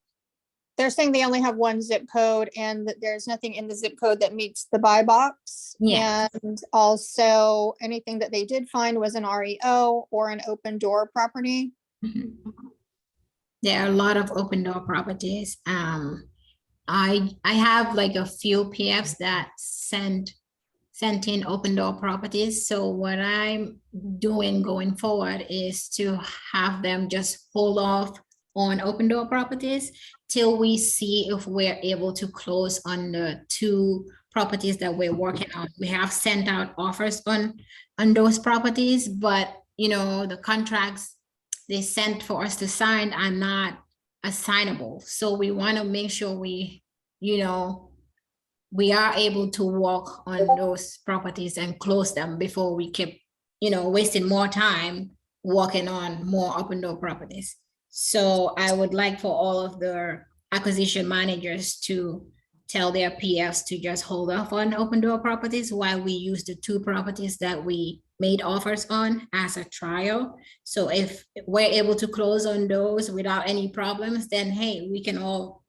They're saying they only have one zip code and that there's nothing in the zip code that meets the buy box. Yeah. And also anything that they did find was an REO or an open door property. Mhm. There are a lot of open door properties. I have like a few PFs that sent in open door properties. So what I'm doing going forward is to have them just hold off on open door properties till we see if we're able to close on the 2 properties that we're working on. We have sent out offers on those properties, but the contracts they sent for us to sign are not assignable. So we want to make sure we are able to work on those properties and close them before we keep, wasting more time working on more open door properties. So I would like for all of the acquisition managers to tell their PFs to just hold off on open door properties while we use the 2 properties that we made offers on as a trial. So if we're able to close on those without any problems, then hey, we can all,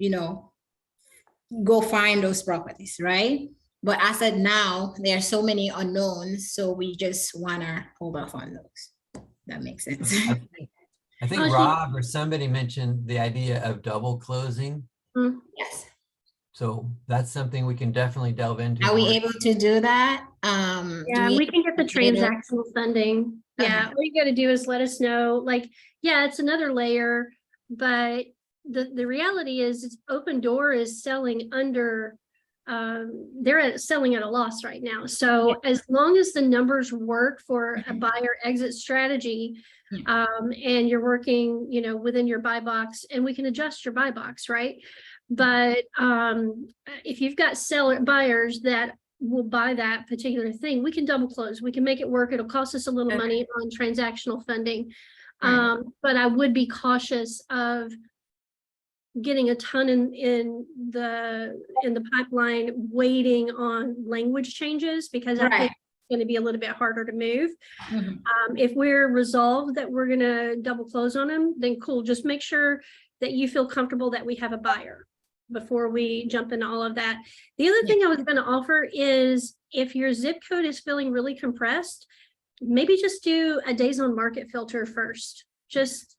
go find those properties, right? But as of now, there are so many unknowns, so we just wanna hold off on those. That makes sense. I think Rob or somebody mentioned the idea of double closing. Yes. So that's something we can definitely delve into. Are we more. able to do that? Yeah, we can get the transactional funding. Yeah, all you gotta do is let us know, like, yeah, it's another layer, but the reality is it's Open Door is selling under, they're selling at a loss right now. So as long as the numbers work for a buyer exit strategy, and you're working, within your buy box, and we can adjust your buy box, right? But if you've got buyers that will buy that particular thing, we can double close. We can make it work. It'll cost us a little money on transactional funding. But I would be cautious of getting a ton in the pipeline waiting on language changes, because I think it's going to be a little bit harder to move. If we're resolved that we're going to double close on them, then cool. Just make sure that you feel comfortable that we have a buyer before we jump into all of that. The other thing I was going to offer is, if your zip code is feeling really compressed, maybe just do a days on market filter first. Just,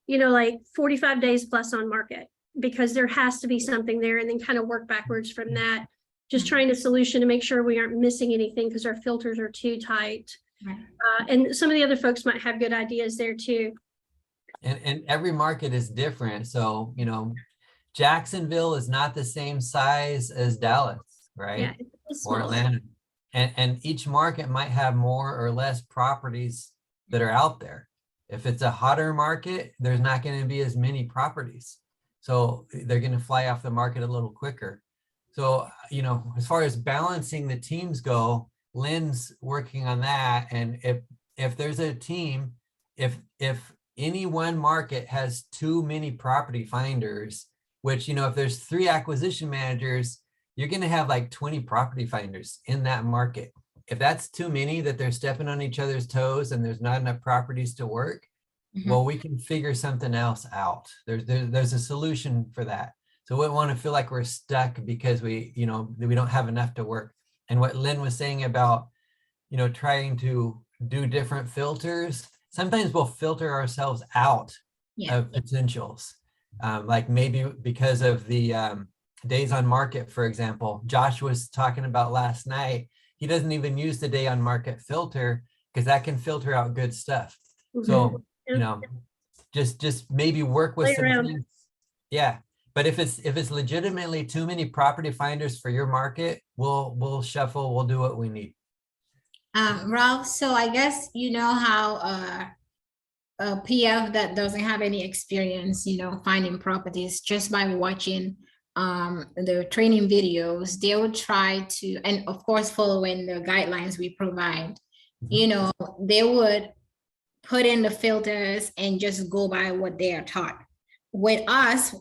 like 45 days plus on market, because there has to be something there, and then kind of work backwards from that. Just trying a solution to make sure we aren't missing anything because our filters are too tight. And some of the other folks might have good ideas there too. And every market is different. So, Jacksonville is not the same size as Dallas, right? Yeah, it's or smaller. Atlanta. And each market might have more or less properties that are out there. If it's a hotter market, there's not going to be as many properties. So they're going to fly off the market a little quicker. So, as far as balancing the teams go, Lynn's working on that. And if there's a team, if any one market has too many property finders, which, if there's 3 acquisition managers, you're going to have like 20 property finders in that market. If that's too many, that they're stepping on each other's toes and there's not enough properties to work, well, we can figure something else out. There's a solution for that. So we wouldn't want to feel like we're stuck because we don't have enough to work. And what Lynn was saying about, trying to do different filters, sometimes we'll filter ourselves out of potentials. Like maybe because of the days on market, for example, Josh was talking about last night, he doesn't even use the day on market filter because that can filter out good stuff. So, just maybe work with some things. Yeah. But if it's legitimately too many property finders for your market, we'll shuffle, we'll do what we need. Ralph, so I guess how a PF that doesn't have any experience, finding properties, just by watching the training videos, they would try to, and of course, following the guidelines we provide, they would put in the filters and just go by what they are taught. With us,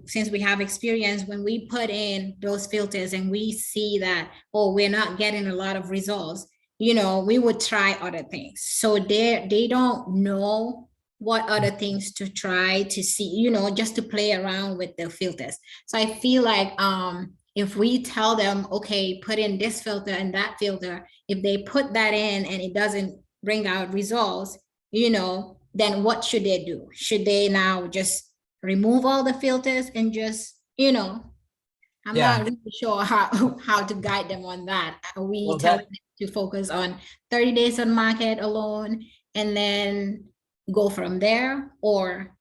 since we have experience, when we put in those filters and we see that, we're not getting a lot of results, we would try other things. So they don't know what other things to try to see, just to play around with the filters. So I feel like if we tell them, okay, put in this filter and that filter, if they put that in and it doesn't bring out results, then what should they do? Should they now just remove all the filters and just, I'm not really sure how to guide them on that. We tell them to focus on 30 days on market alone and then go from there, or?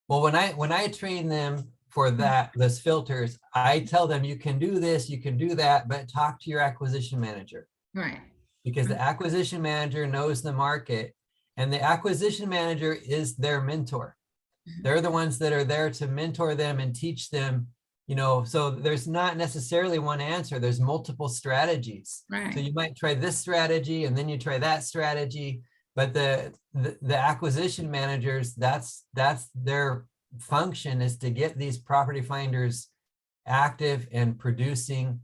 Well, when I train them for those filters, I tell them you can do this, you can do that, but talk to your acquisition manager. Right. Because the acquisition manager knows the market And the acquisition manager is their mentor. They're the ones that are there to mentor them and teach them, you know, so there's not necessarily one answer. There's multiple strategies. Right. So you might try this strategy and then you try that strategy, but the acquisition managers, that's their function, is to get these property finders active and producing.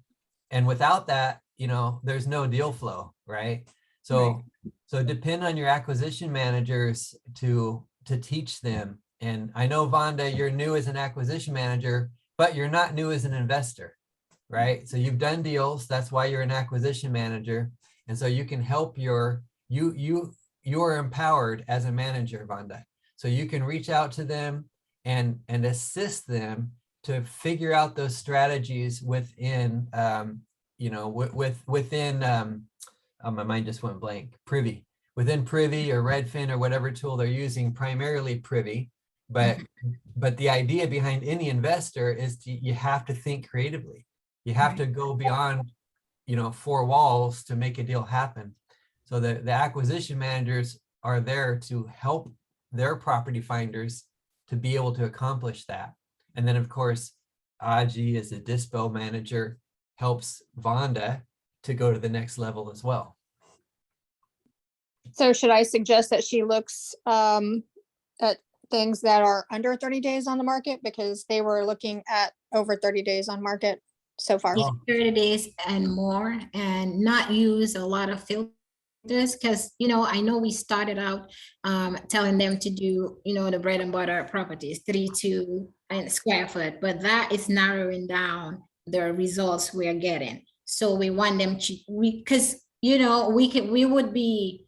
And without that, you know, there's no deal flow, right? So depend on your acquisition managers to teach them. And I know, Vonda, you're new as an acquisition manager, but you're not new as an investor, right? So you've done deals. That's why you're an acquisition manager. And so you can help you are empowered as a manager, Vonda. So you can reach out to them and assist them to figure out those strategies within, you know, within, my mind just went blank, Privy. Within Privy or Redfin or whatever tool they're using, primarily Privy. But the idea behind any investor is you have to think creatively. You have to go beyond, you know, 4 walls to make a deal happen. So the acquisition managers are there to help their property finders to be able to accomplish that. And then of course, Aji as a dispo manager helps Vonda to go to the next level as well. So should I suggest that she looks at things that are under 30 days on the market, because they were looking at over 30 days on market so far? Yeah, 30 days and more, and not use a lot of filters, because, you know, I know we started out telling them to do, you know, the bread and butter properties, 3-2 and square foot, but that is narrowing down the results we're getting. So we want them to, because, you know, we would be,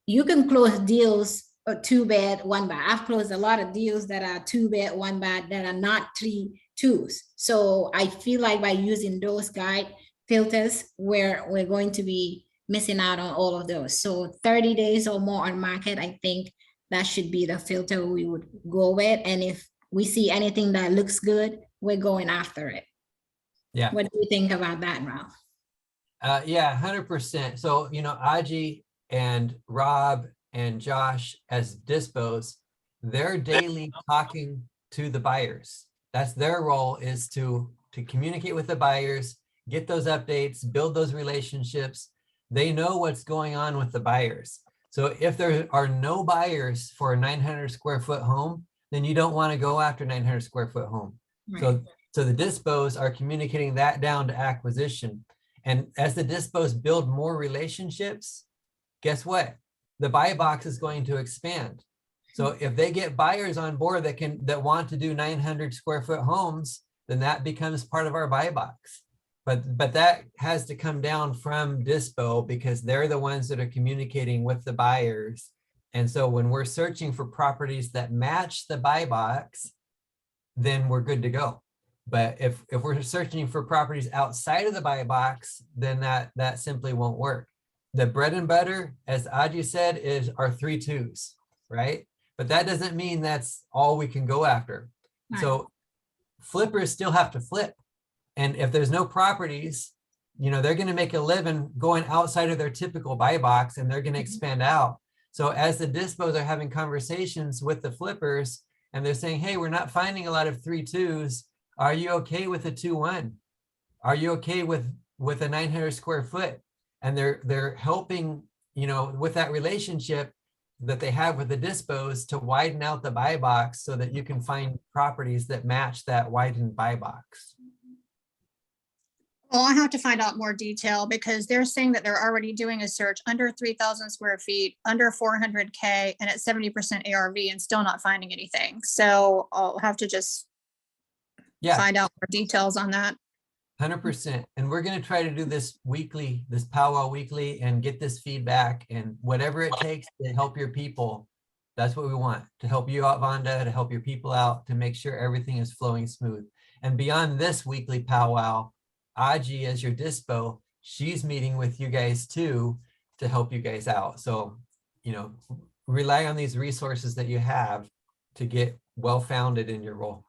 you can close deals 2-bed, 1-bath. I've closed a lot of deals that are 2-bed, 1-bath that are not 3-2s. So I feel like by using those guide filters, we're going to be missing out on all of those. So 30 days or more on market, I think that should be the filter we would go with. And if we see anything that looks good, we're going after it. Yeah. What do you think about that, Ralph? Yeah, 100%. So, you know, Aji and Rob and Josh as dispos, they're daily talking to the buyers. That's their role, is to communicate with the buyers, get those updates, build those relationships. They know what's going on with the buyers. So if there are no buyers for a 900 square foot home, then you don't want to go after 900 square foot home. Right. So the dispos are communicating that down to acquisition. And as the dispos build more relationships, guess what? The buy box is going to expand. So if they get buyers on board that want to do 900 square foot homes, then that becomes part of our buy box. But that has to come down from dispo, because they're the ones that are communicating with the buyers. And so when we're searching for properties that match the buy box, then we're good to go. But if we're searching for properties outside of the buy box, then that simply won't work. The bread and butter, as Aji said, is our 3-2s, right? But that doesn't mean that's all we can go after. Right. So flippers still have to flip. And if there's no properties, you know, they're going to make a living going outside of their typical buy box, and they're going to expand out. So as the dispos are having conversations with the flippers and they're saying, hey, we're not finding a lot of 3-2s. Are you okay with a 2-1? Are you okay with a 900 square foot? And they're helping, you know, with that relationship that they have with the dispos to widen out the buy box so that you can find properties that match that widened buy box. Well, I have to find out more detail, because they're saying that they're already doing a search under 3,000 square feet, under 400K, and at 70% ARV, and still not finding anything. So I'll have to just find out more details on that. 100%. And we're going to try to do this weekly, this powwow weekly, and get this feedback, and whatever it takes to help your people. That's what we want, to help you out, Vonda, to help your people out, to make sure everything is flowing smooth. And beyond this weekly powwow, Aji, as your dispo, she's meeting with you guys too, to help you guys out. So, you know, rely on these resources that you have to get well-founded in your role.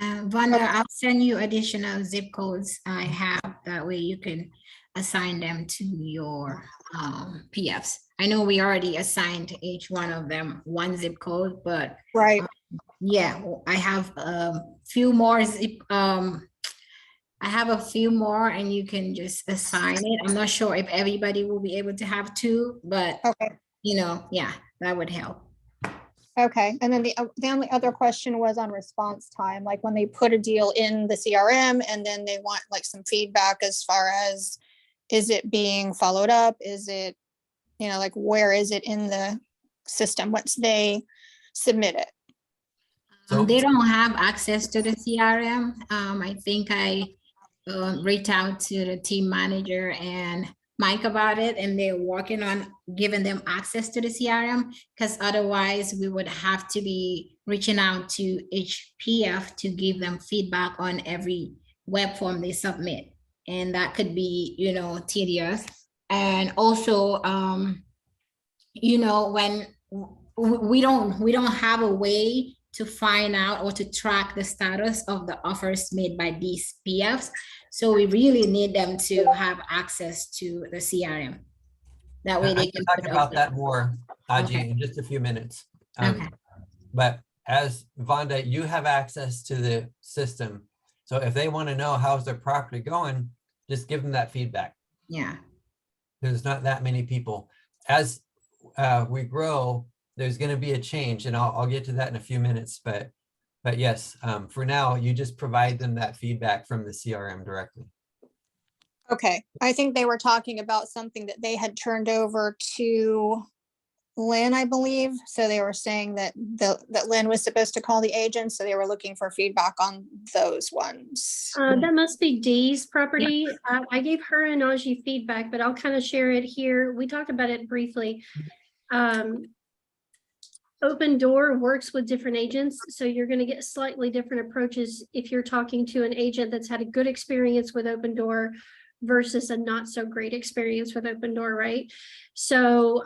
Vonda, I'll send you additional zip codes I have. That way you can assign them to your PFs. I know we already assigned to each one of them one zip code, but Right. yeah, I have a few more I have a few more and you can just assign it. I'm not sure if everybody will be able to have two, but Okay. yeah, that would help. Okay. And then the only other question was on response time, like when they put a deal in the CRM and then they want like some feedback as far as, is it being followed up? Is it, like where is it in the system once they submit it? So- They don't have access to the CRM. I think I reached out to the team manager and Mike about it, and they're working on giving them access to the CRM, because otherwise we would have to be reaching out to each PF to give them feedback on every web form they submit. And that could be, tedious. And also, when we don't have a way to find out or to track the status of the offers made by these PFs. So we really need them to have access to the CRM. That way I they can can talk put up about the- that more, Aji, Okay. in just a few minutes. Okay. But as Vonda, you have access to the system. So if they want to know how's their property going, just give them that feedback. Yeah. There's not that many people. As we grow, there's going to be a change, and I'll get to that in a few minutes. But yes, for now, you just provide them that feedback from the CRM directly. Okay. I think they were talking about something that they had turned over to Lynn, I believe. So they were saying that that Lynn was supposed to call the agent. So they were looking for feedback on those ones. That must be Dee's property. I gave her and Aji feedback, but I'll kind of share it here. We talked about it briefly. Open Door works with different agents, so you're going to get slightly different approaches if you're talking to an agent that's had a good experience with Open Door versus a not so great experience with Open Door, right? So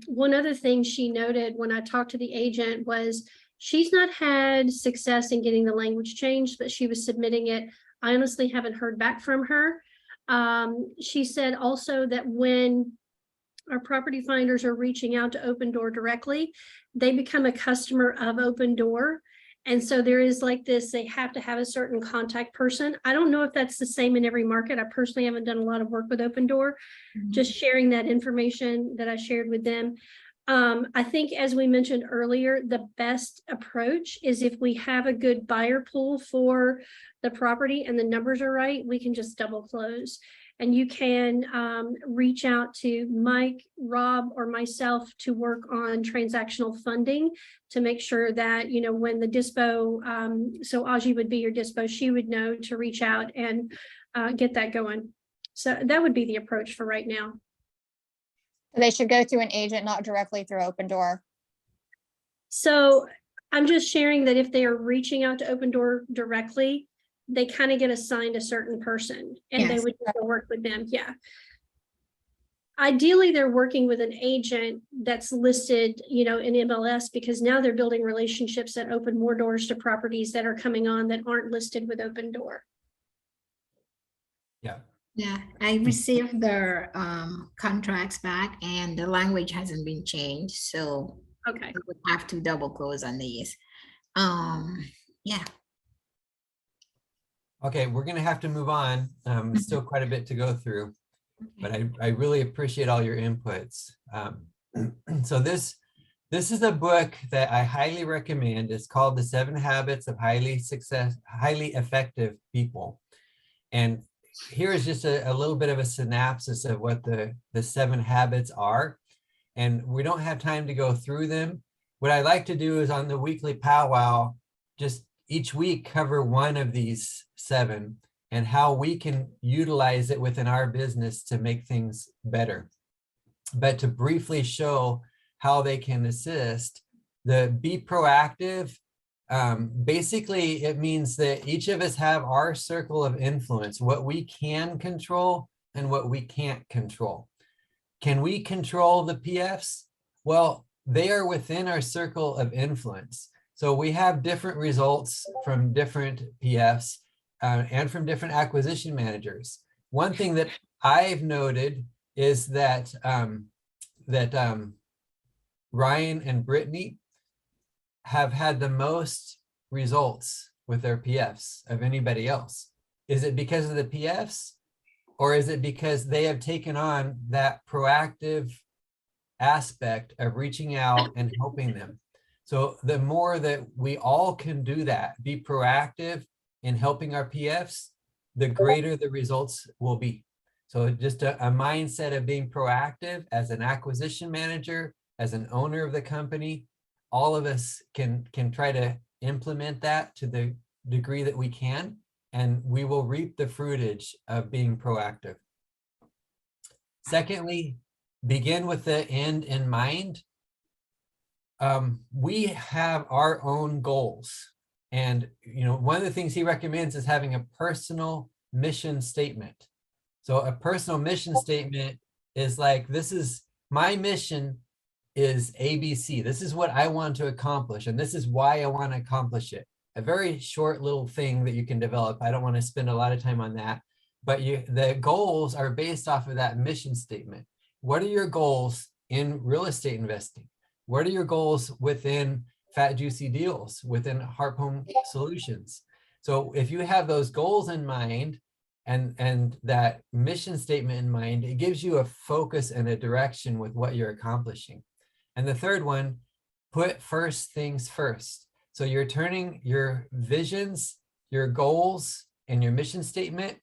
one other thing she noted when I talked to the agent was she's not had success in getting the language changed, but she was submitting it. I honestly haven't heard back from her. She said also that when our property finders are reaching out to Open Door directly, they become a customer of Open Door. And so there is like this, they have to have a certain contact person. I don't know if that's the same in every market. I personally haven't done a lot of work with Open Door, just sharing that information that I shared with them. I think, as we mentioned earlier, the best approach is if we have a good buyer pool for the property and the numbers are right, we can just double close. And you can reach out to Mike, Rob, or myself to work on transactional funding to make sure that, when the dispo, so Aji would be your dispo, she would know to reach out and get that going. So that would be the approach for right now. They should go through an agent, not directly through Open Door. So I'm just sharing that if they are reaching out to Open Door directly, they kind of get assigned a certain person and they Yes. would work with them. Yeah. Ideally, they're working with an agent that's listed, in MLS, because now they're building relationships that open more doors to properties that are coming on that aren't listed with Open Door. Yeah. Yeah, I received their contracts back and the language hasn't been changed, so Okay. we would have to double close on these. Yeah. Okay, we're going to have to move on. Still quite a bit to go through, but I really appreciate all your inputs. So this is a book that I highly recommend. It's called The 7 Habits of Highly Effective People. And here is just a little bit of a synopsis of what the 7 habits are. And we don't have time to go through them. What I like to do is on the weekly powwow, just each week cover one of these 7 and how we can utilize it within our business to make things better. But to briefly show how they can assist, the be proactive, basically it means that each of us have our circle of influence, what we can control and what we can't control. Can we control the PFs? Well, they are within our circle of influence. So we have different results from different PFs and from different acquisition managers. One thing that I've noted is that Ryan and Brittany have had the most results with their PFs of anybody else. Is it because of the PFs, or is it because they have taken on that proactive aspect of reaching out and helping them? So the more that we all can do that, be proactive in helping our PFs, the greater the results will be. So just a mindset of being proactive as an acquisition manager, as an owner of the company, all of us can try to implement that to the degree that we can, and we will reap the fruitage of being proactive. Secondly, begin with the end in mind. We have our own goals. And one of the things he recommends is having a personal mission statement. So a personal mission statement is like, this is my mission is ABC. This is what I want to accomplish, and this is why I want to accomplish it. A very short little thing that you can develop. I don't want to spend a lot of time on that, but the goals are based off of that mission statement. What are your goals in real estate investing? What are your goals within Fat Juicy Deals, within Harp Home Solutions? So if you have those goals in mind and that mission statement in mind, it gives you a focus and a direction with what you're accomplishing. And the third one, put first things first. So you're turning your visions, your goals, and your mission statement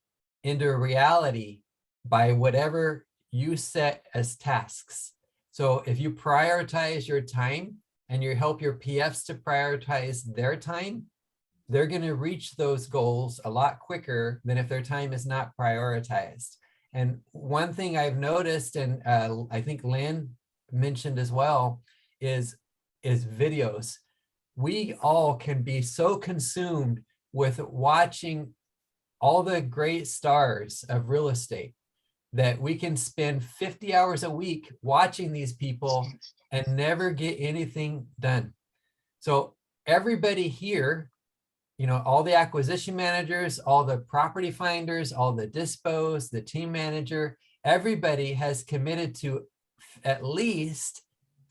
into a reality by whatever you set as tasks. So if you prioritize your time and you help your PFs to prioritize their time, they're going to reach those goals a lot quicker than if their time is not prioritized. And one thing I've noticed, and I think Lynn mentioned as well, is videos. We all can be so consumed with watching all the great stars of real estate that we can spend 50 hours a week watching these people and never get anything done. So everybody here, all the acquisition managers, all the property finders, all the dispos, the team manager, everybody has committed to at least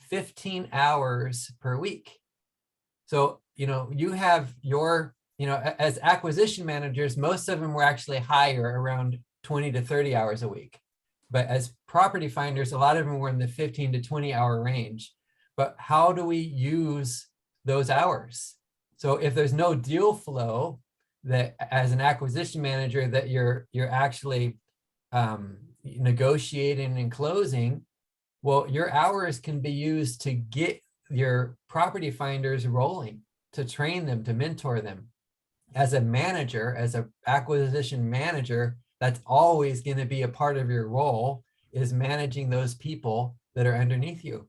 15 hours per week. So, you have your, as acquisition managers, most of them were actually higher, around 20 to 30 hours a week. But as property finders, a lot of them were in the 15 to 20 hour range. But how do we use those hours? So if there's no deal flow, that as an acquisition manager that you're actually negotiating and closing, well, your hours can be used to get your property finders rolling, to train them, to mentor them. As a manager, as an acquisition manager, that's always going to be a part of your role, is managing those people that are underneath you.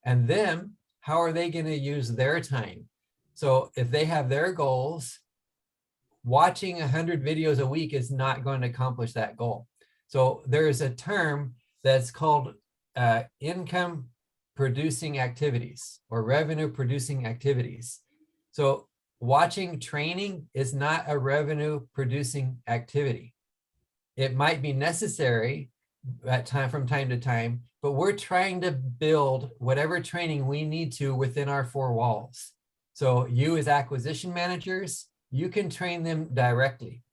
And them, how are they going to use their time? So if they have their goals, watching 100 videos a week is not going to accomplish that goal. So there's a term that's called income producing activities or revenue producing activities. So watching training is not a revenue producing activity. It might be necessary from time to time, but we're trying to build whatever training we need to within our four walls. So you as acquisition managers, you can train them directly.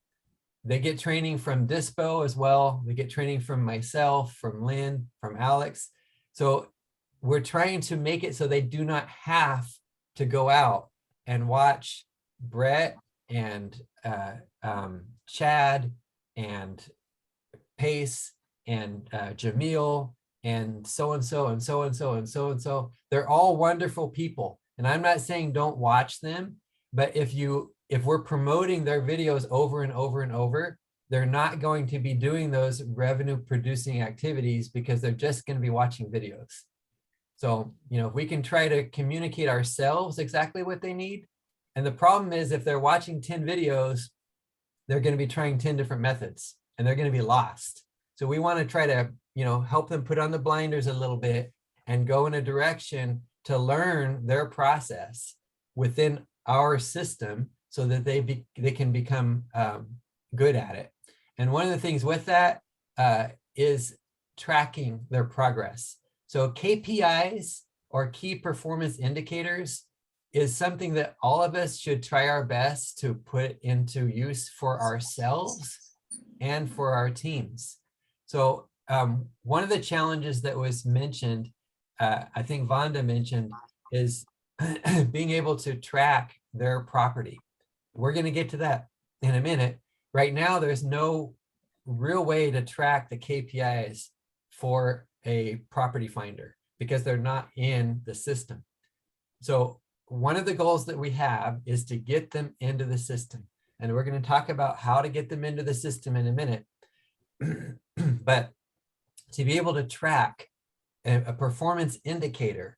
They get training from Dispo as well. They get training from myself, from Lynn, from Alex. So we're trying to make it so they do not have to go out and watch Brett and Chad and Pace and Jamil and so-and-so and so-and-so and so-and-so. They're all wonderful people. And I'm not saying don't watch them, but if we're promoting their videos over and over and over, they're not going to be doing those revenue producing activities because they're just going to be watching videos. So, if we can try to communicate ourselves exactly what they need. And the problem is if they're watching 10 videos, they're going to be trying 10 different methods and they're going to be lost. So we want to try to, help them put on the blinders a little bit and go in a direction to learn their process within our system so that they can become good at it. And one of the things with that is tracking their progress. So KPIs, or key performance indicators, is something that all of us should try our best to put into use for ourselves and for our teams. So one of the challenges that was mentioned, I think Vonda mentioned, is being able to track their property. We're going to get to that in a minute. Right now, there's no real way to track the KPIs for a property finder because they're not in the system. So one of the goals that we have is to get them into the system. And we're going to talk about how to get them into the system in a minute. But to be able to track a performance indicator,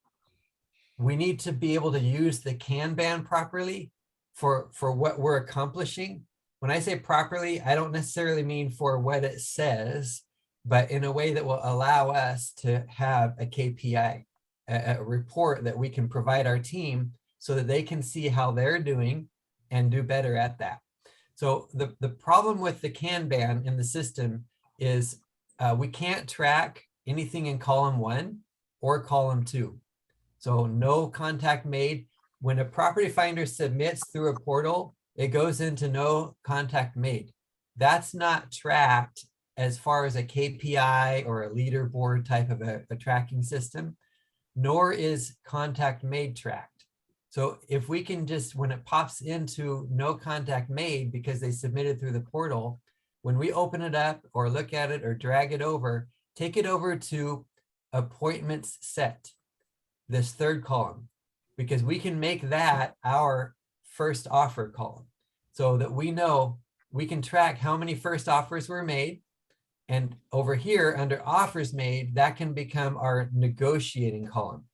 we need to be able to use the Kanban properly for what we're accomplishing. When I say properly, I don't necessarily mean for what it says, but in a way that will allow us to have a KPI, a report that we can provide our team so that they can see how they're doing and do better at that. So the problem with the Kanban in the system is we can't track anything in column 1 or column 2. So no contact made. When a property finder submits through a portal, it goes into no contact made. That's not tracked as far as a KPI or a leaderboard type of a tracking system, nor is contact made tracked. So if we can just, when it pops into no contact made because they submitted through the portal, when we open it up or look at it or drag it over, take it over to appointments set, this third column, because we can make that our first offer column so that we know we can track how many first offers were made. And over here under offers made, that can become our negotiating column.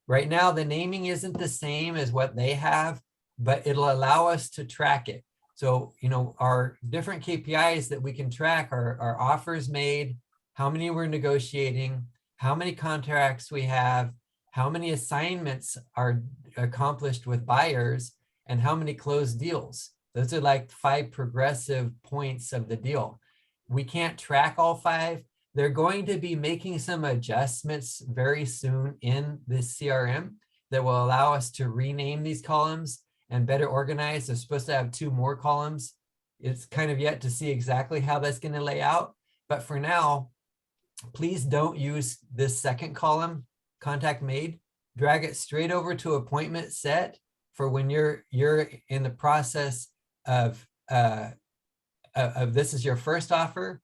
Right now, the naming isn't the same as what they have, but it'll allow us to track it. So, you know, our different KPIs that we can track are offers made, how many we're negotiating, how many contracts we have, how many assignments are accomplished with buyers, and how many closed deals. Those are like 5 progressive points of the deal. We can't track all 5. They're going to be making some adjustments very soon in this CRM that will allow us to rename these columns and better organize. They're supposed to have 2 more columns. It's kind of yet to see exactly how that's going to lay out. But for now, please don't use this second column, contact made. Drag it straight over to appointment set for when you're in the process of this is your first offer.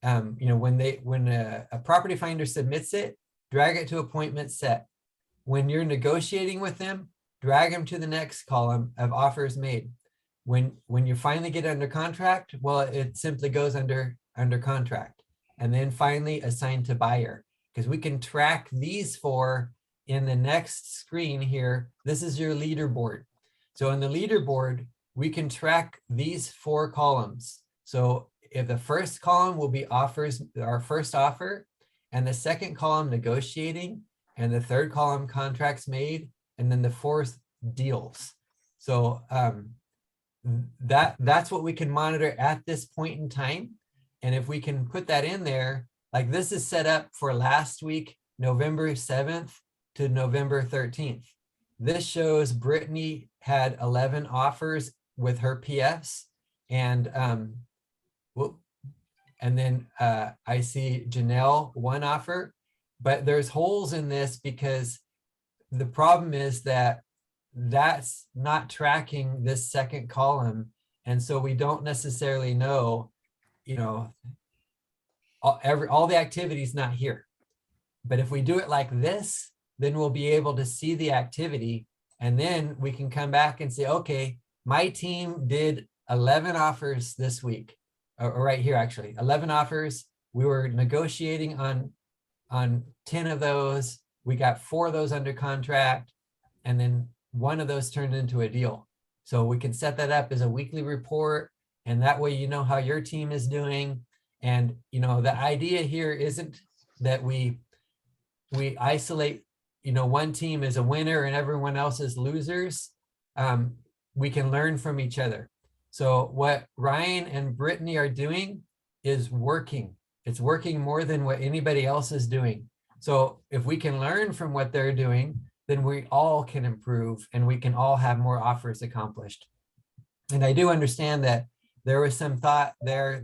You know, when a property finder submits it, drag it to appointment set. When you're negotiating with them, drag them to the next column of offers made. When you finally get under contract, well, it simply goes under contract. And then finally assigned to buyer, because we can track these 4 in the next screen here. This is your leaderboard. So in the leaderboard, we can track these 4 columns. So if the first column will be offers, our first offer, and the second column negotiating, and the third column contracts made, and then the 4th deals. So that's what we can monitor at this point in time. And if we can put that in there, like this is set up for last week, November 7th to November 13th. This shows Brittany had 11 offers with her PFs, and then I see Janelle 1 offer, but there's holes in this because the problem is that that's not tracking this second column. And so we don't necessarily know, you know, all the activity is not here. But if we do it like this, then we'll be able to see the activity. And then we can come back and say, okay, my team did 11 offers this week, or right here, actually, 11 offers. We were negotiating on 10 of those. We got 4 of those under contract, and then 1 of those turned into a deal. So we can set that up as a weekly report, and that way you know how your team is doing. And you know, the idea here isn't that we isolate, you know, one team is a winner and everyone else is losers. We can learn from each other. So what Ryan and Brittany are doing is working. It's working more than what anybody else is doing. So if we can learn from what they're doing, then we all can improve and we can all have more offers accomplished. And I do understand that there was some thought there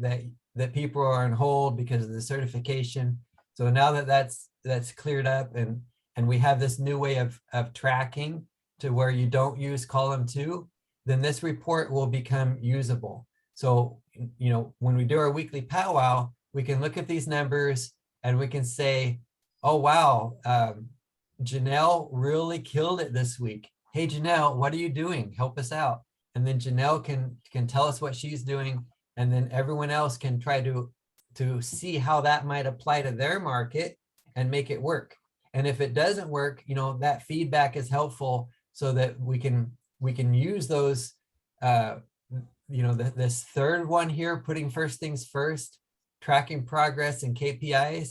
that people are on hold because of the certification. So now that that's cleared up and we have this new way of tracking to where you don't use column 2, then this report will become usable. So, you know, when we do our weekly powwow, we can look at these numbers and we can say, oh, wow, Janelle really killed it this week. Hey, Janelle, what are you doing? Help us out. And then Janelle can tell us what she's doing. And then everyone else can try to see how that might apply to their market and make it work. And if it doesn't work, you know, that feedback is helpful so that we can use those, you know, this third one here, putting first things first, tracking progress and KPIs,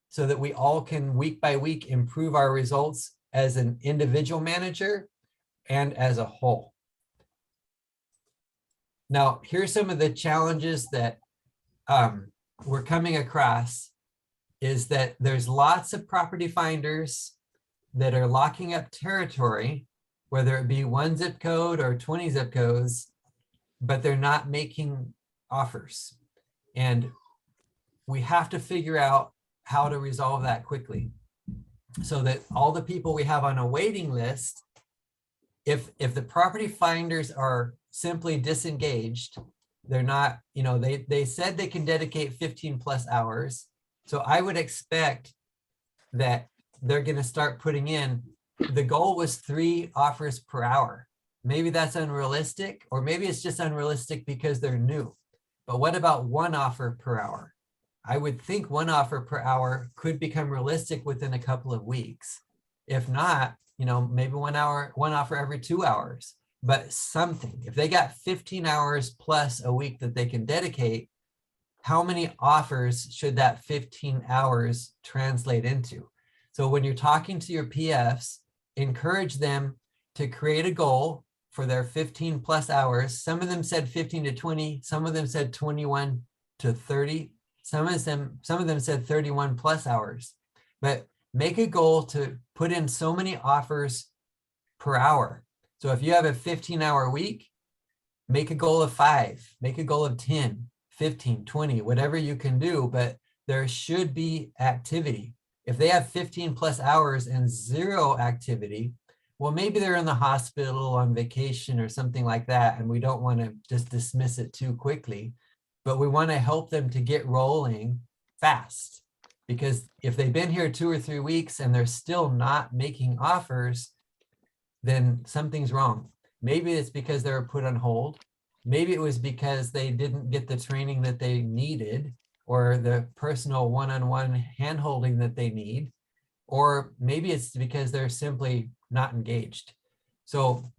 so that we all can week by week improve our results as an individual manager and as a whole. Now, here's some of the challenges that we're coming across, is that there's lots of property finders that are locking up territory, whether it be 1 zip code or 20 zip codes, but they're not making offers. And we have to figure out how to resolve that quickly so that all the people we have on a waiting list, if the property finders are simply disengaged, they're not, you know, they said they can dedicate 15+ hours. So I would expect that they're going to start putting in, the goal was 3 offers per hour. Maybe that's unrealistic, or maybe it's just unrealistic because they're new. But what about 1 offer per hour? I would think 1 offer per hour could become realistic within a couple of weeks. If not, you know, maybe 1 offer every 2 hours, but something. If they got 15 hours plus a week that they can dedicate, how many offers should that 15 hours translate into? So when you're talking to your PFs, encourage them to create a goal for their 15+ hours. Some of them said 15 to 20, some of them said 21 to 30. Some of them said 31+ hours, but make a goal to put in so many offers per hour. So if you have a 15-hour week, make a goal of 5, make a goal of 10, 15, 20, whatever you can do, but there should be activity. If they have 15+ hours and 0 activity, well, maybe they're in the hospital on vacation or something like that, and we don't want to just dismiss it too quickly. But we want to help them to get rolling fast, because if they've been here 2 or 3 weeks and they're still not making offers, then something's wrong. Maybe it's because they were put on hold. Maybe it was because they didn't get the training that they needed, or the personal one-on-one hand-holding that they need, or maybe it's because they're simply not engaged. So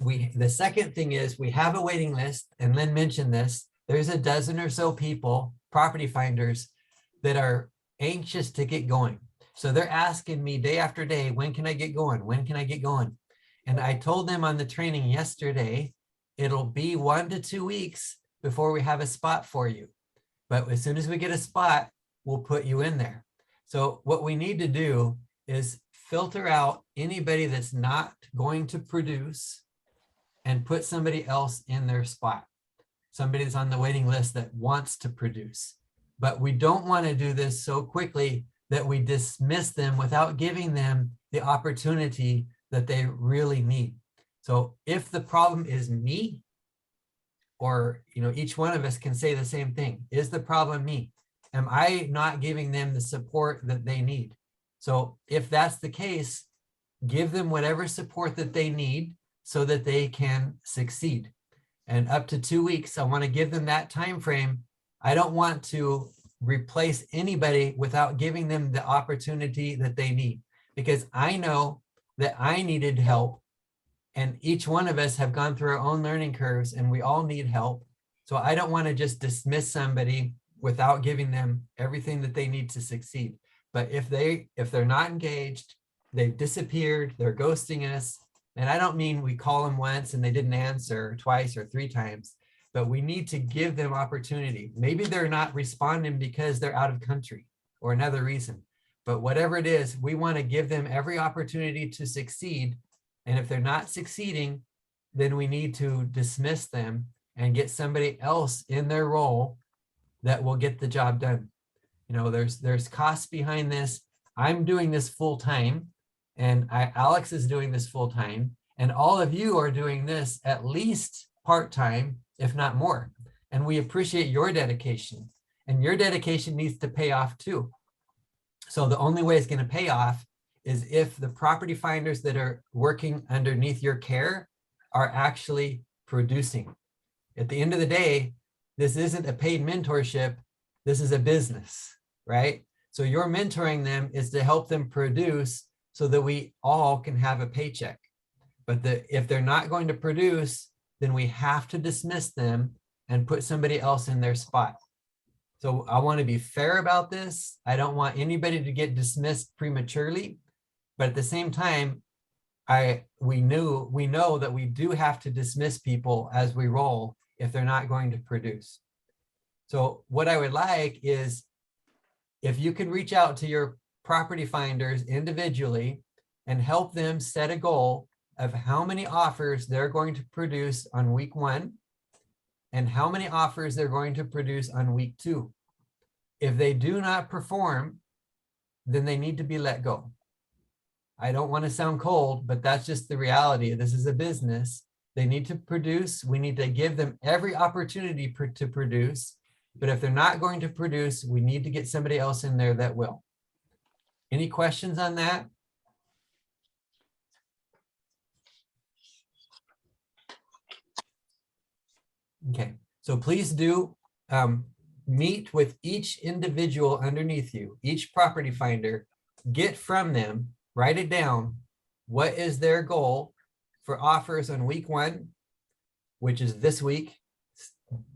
the second thing is, we have a waiting list, and Lynn mentioned this. There's a dozen or so people, property finders, that are anxious to get going. So they're asking me day after day, when can I get going? When can I get going? And I told them on the training yesterday, it'll be 1 to 2 weeks before we have a spot for you. But as soon as we get a spot, we'll put you in there. So what we need to do is filter out anybody that's not going to produce and put somebody else in their spot. Somebody that's on the waiting list that wants to produce. But we don't want to do this so quickly that we dismiss them without giving them the opportunity that they really need. So if the problem is me, or, you know, each one of us can say the same thing, is the problem me? Am I not giving them the support that they need? So if that's the case, give them whatever support that they need so that they can succeed. And up to 2 weeks, I want to give them that time frame. I don't want to replace anybody without giving them the opportunity that they need, because I know that I needed help, and each one of us have gone through our own learning curves, and we all need help. So I don't want to just dismiss somebody without giving them everything that they need to succeed. But if they're not engaged, they've disappeared, they're ghosting us. And I don't mean we call them once and they didn't answer twice or 3 times, but we need to give them opportunity. Maybe they're not responding because they're out of country or another reason, but whatever it is, we want to give them every opportunity to succeed. And if they're not succeeding, then we need to dismiss them and get somebody else in their role that will get the job done. You know, there's costs behind this. I'm doing this full time, and Alex is doing this full time, and all of you are doing this at least part-time, if not more. And we appreciate your dedication, and your dedication needs to pay off too. So the only way it's going to pay off is if the property finders that are working underneath your care are actually producing. At the end of the day, this isn't a paid mentorship. This is a business, right? So your mentoring them is to help them produce so that we all can have a paycheck. But if they're not going to produce, then we have to dismiss them and put somebody else in their spot. So I want to be fair about this. I don't want anybody to get dismissed prematurely, but at the same time, we know that we do have to dismiss people as we roll if they're not going to produce. So what I would like is if you could reach out to your property finders individually and help them set a goal of how many offers they're going to produce on week 1 and how many offers they're going to produce on week 2. If they do not perform, then they need to be let go. I don't want to sound cold, but that's just the reality. This is a business. They need to produce. We need to give them every opportunity to produce. But if they're not going to produce, we need to get somebody else in there that will. Any questions on that? Okay, so please do meet with each individual underneath you, each property finder, get from them, write it down. What is their goal for offers on week 1, which is this week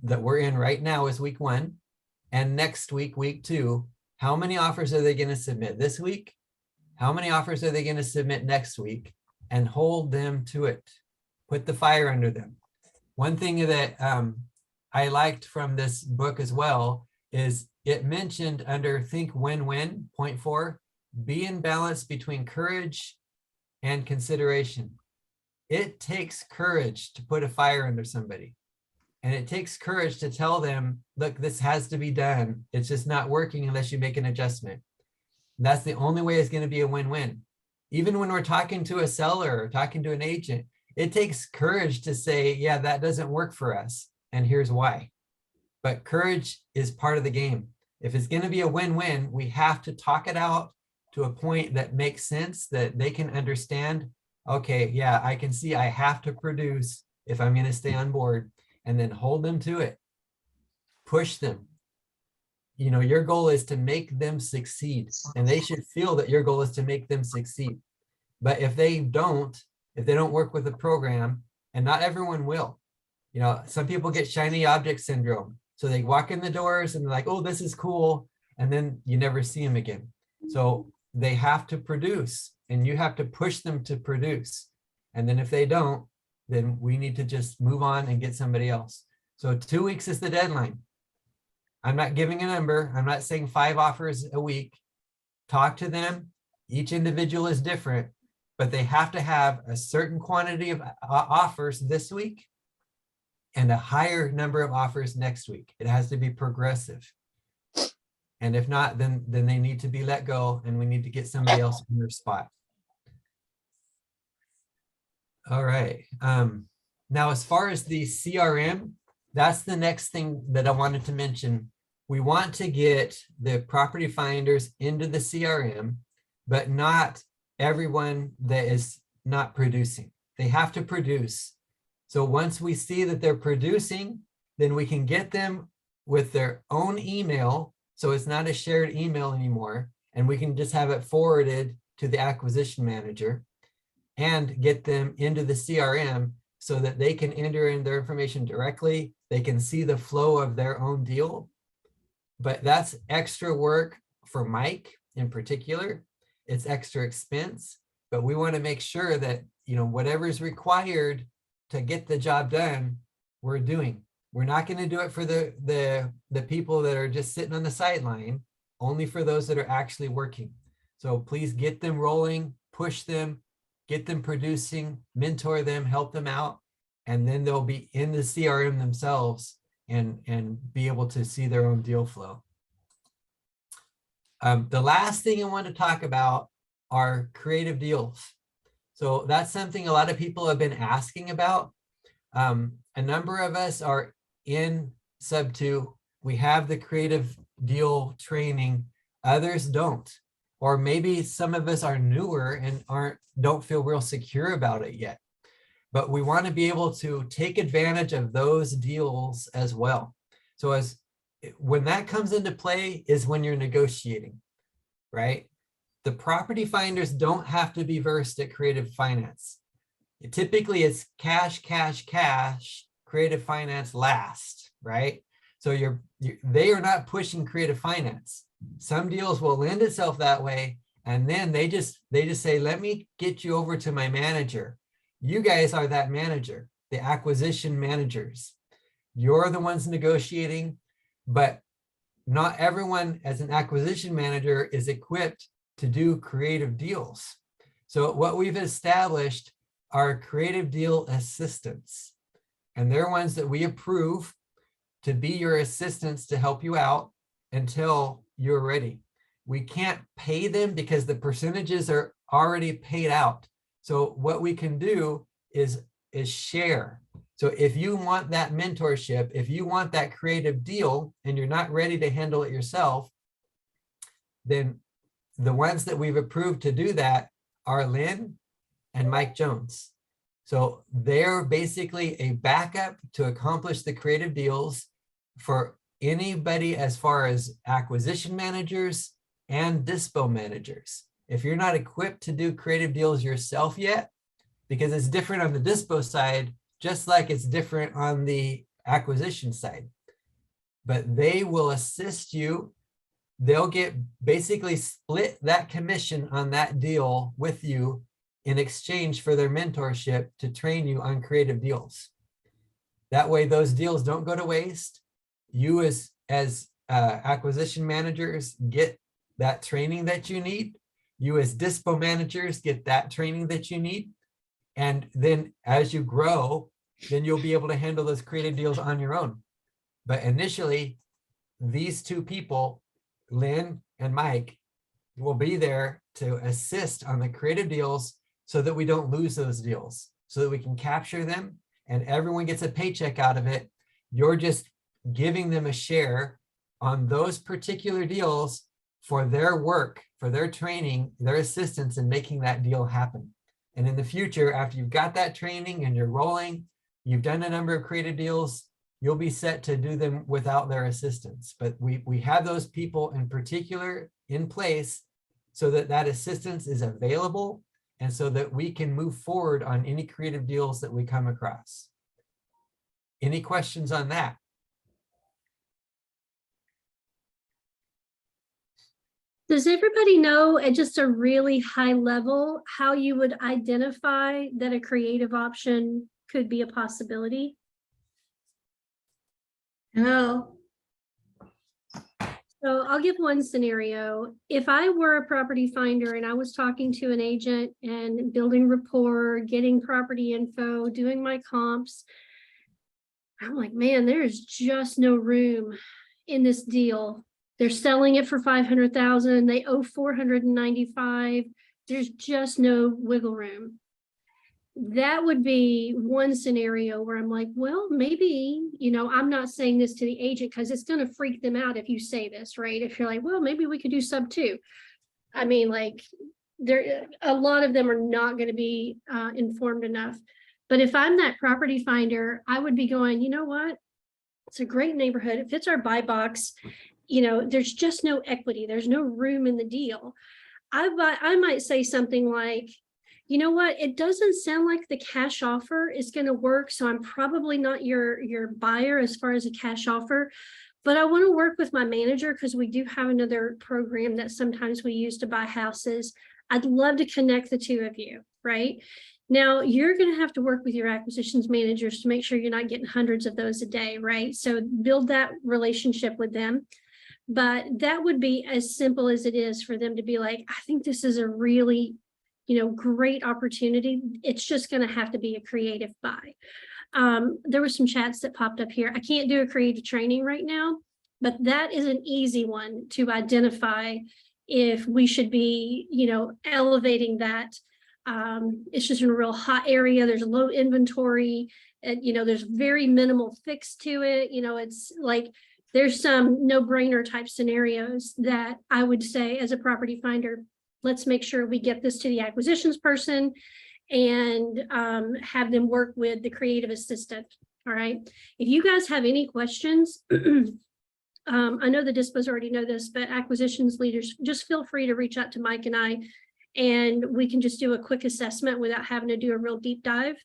that we're in right now is week 1, and next week, week 2, how many offers are they going to submit this week? How many offers are they going to submit next week? And hold them to it. Put the fire under them. One thing that I liked from this book as well is it mentioned under think win-win, point 4, be in balance between courage and consideration. It takes courage to put a fire under somebody. And it takes courage to tell them, look, this has to be done. It's just not working unless you make an adjustment. And that's the only way it's going to be a win-win. Even when we're talking to a seller or talking to an agent, it takes courage to say, yeah, that doesn't work for us. And here's why. But courage is part of the game. If it's going to be a win-win, we have to talk it out to a point that makes sense, that they can understand, okay, yeah, I can see I have to produce if I'm going to stay on board, and then hold them to it. Push them. You know, your goal is to make them succeed, and they should feel that your goal is to make them succeed. But if they don't work with the program, and not everyone will, you know, some people get shiny object syndrome. So they walk in the doors and they're like, oh, this is cool. And then you never see them again. So they have to produce, and you have to push them to produce. And then if they don't, then we need to just move on and get somebody else. So 2 weeks is the deadline. I'm not giving a number. I'm not saying 5 offers a week. Talk to them. Each individual is different, but they have to have a certain quantity of offers this week and a higher number of offers next week. It has to be progressive. And if not, then they need to be let go, and we need to get somebody else in their spot. All right. Now, as far as the CRM, that's the next thing that I wanted to mention. We want to get the property finders into the CRM, but not everyone that is not producing. They have to produce. So once we see that they're producing, then we can get them with their own email. So it's not a shared email anymore. And we can just have it forwarded to the acquisition manager and get them into the CRM so that they can enter in their information directly. They can see the flow of their own deal. But that's extra work for Mike in particular. It's extra expense, but we want to make sure that, you know, whatever is required to get the job done, we're doing. We're not going to do it for the people that are just sitting on the sideline, only for those that are actually working. So please get them rolling, push them, get them producing, mentor them, help them out, and then they'll be in the CRM themselves and be able to see their own deal flow. The last thing I want to talk about are creative deals. So that's something a lot of people have been asking about. A number of us are in sub 2. We have the creative deal training, others don't. Or maybe some of us are newer and don't feel real secure about it yet. But we want to be able to take advantage of those deals as well. So when that comes into play is when you're negotiating, right? The property finders don't have to be versed at creative finance. Typically it's cash, cash, cash, creative finance last, right? So they are not pushing creative finance. Some deals will lend itself that way, and then they just say, let me get you over to my manager. You guys are that manager, the acquisition managers. You're the ones negotiating, but not everyone as an acquisition manager is equipped to do creative deals. So what we've established are creative deal assistants, and they're ones that we approve to be your assistants to help you out until you're ready. We can't pay them because the percentages are already paid out. So what we can do is share. So if you want that mentorship, if you want that creative deal and you're not ready to handle it yourself, then the ones that we've approved to do that are Lynn and Mike Jones. So they're basically a backup to accomplish the creative deals for anybody as far as acquisition managers and dispo managers. If you're not equipped to do creative deals yourself yet, because it's different on the dispo side, just like it's different on the acquisition side, but they will assist you. They'll get basically split that commission on that deal with you in exchange for their mentorship to train you on creative deals. That way those deals don't go to waste. You as acquisition managers get that training that you need. You as dispo managers get that training that you need. And then as you grow, then you'll be able to handle those creative deals on your own. But initially, these two people, Lynn and Mike, will be there to assist on the creative deals so that we don't lose those deals, so that we can capture them and everyone gets a paycheck out of it. You're just giving them a share on those particular deals for their work, for their training, their assistance in making that deal happen. And in the future, after you've got that training and you're rolling, you've done a number of creative deals, you'll be set to do them without their assistance. But we have those people in particular in place so that that assistance is available and so that we can move forward on any creative deals that we come across. Any questions on that? Does everybody know at just a really high level how you would identify that a creative option could be a possibility? Hello. So I'll give one scenario. If I were a property finder and I was talking to an agent and building rapport, getting property info, doing my comps, I'm like, man, there's just no room in this deal. They're selling it for 500,000. They owe 495. There's just no wiggle room. That would be one scenario where I'm like, well, maybe, I'm not saying this to the agent because it's going to freak them out if you say this, right? If you're like, well, maybe we could do sub 2. I mean, like, a lot of them are not going to be informed enough. But if I'm that property finder, I would be going, you know what? It's a great neighborhood. It fits our buy box. There's just no equity. There's no room in the deal. I might say something like, you know what, it doesn't sound like the cash offer is going to work. So I'm probably not your buyer as far as a cash offer, but I want to work with my manager because we do have another program that sometimes we use to buy houses. I'd love to connect the two of you, right? Now, you're going to have to work with your acquisitions managers to make sure you're not getting hundreds of those a day, right? So build that relationship with them. But that would be as simple as it is for them to be like, I think this is a really, great opportunity. It's just going to have to be a creative buy. There were some chats that popped up here. I can't do a creative training right now, but that is an easy one to identify if we should be, elevating that. It's just in a real hot area. There's low inventory, and there's very minimal fix to it. It's like there's some no-brainer type scenarios that I would say as a property finder, let's make sure we get this to the acquisitions person and have them work with the creative assistant. All right. If you guys have any questions, I know the dispos already know this, but acquisitions leaders, just feel free to reach out to Mike and I, and we can just do a quick assessment without having to do a real deep dive.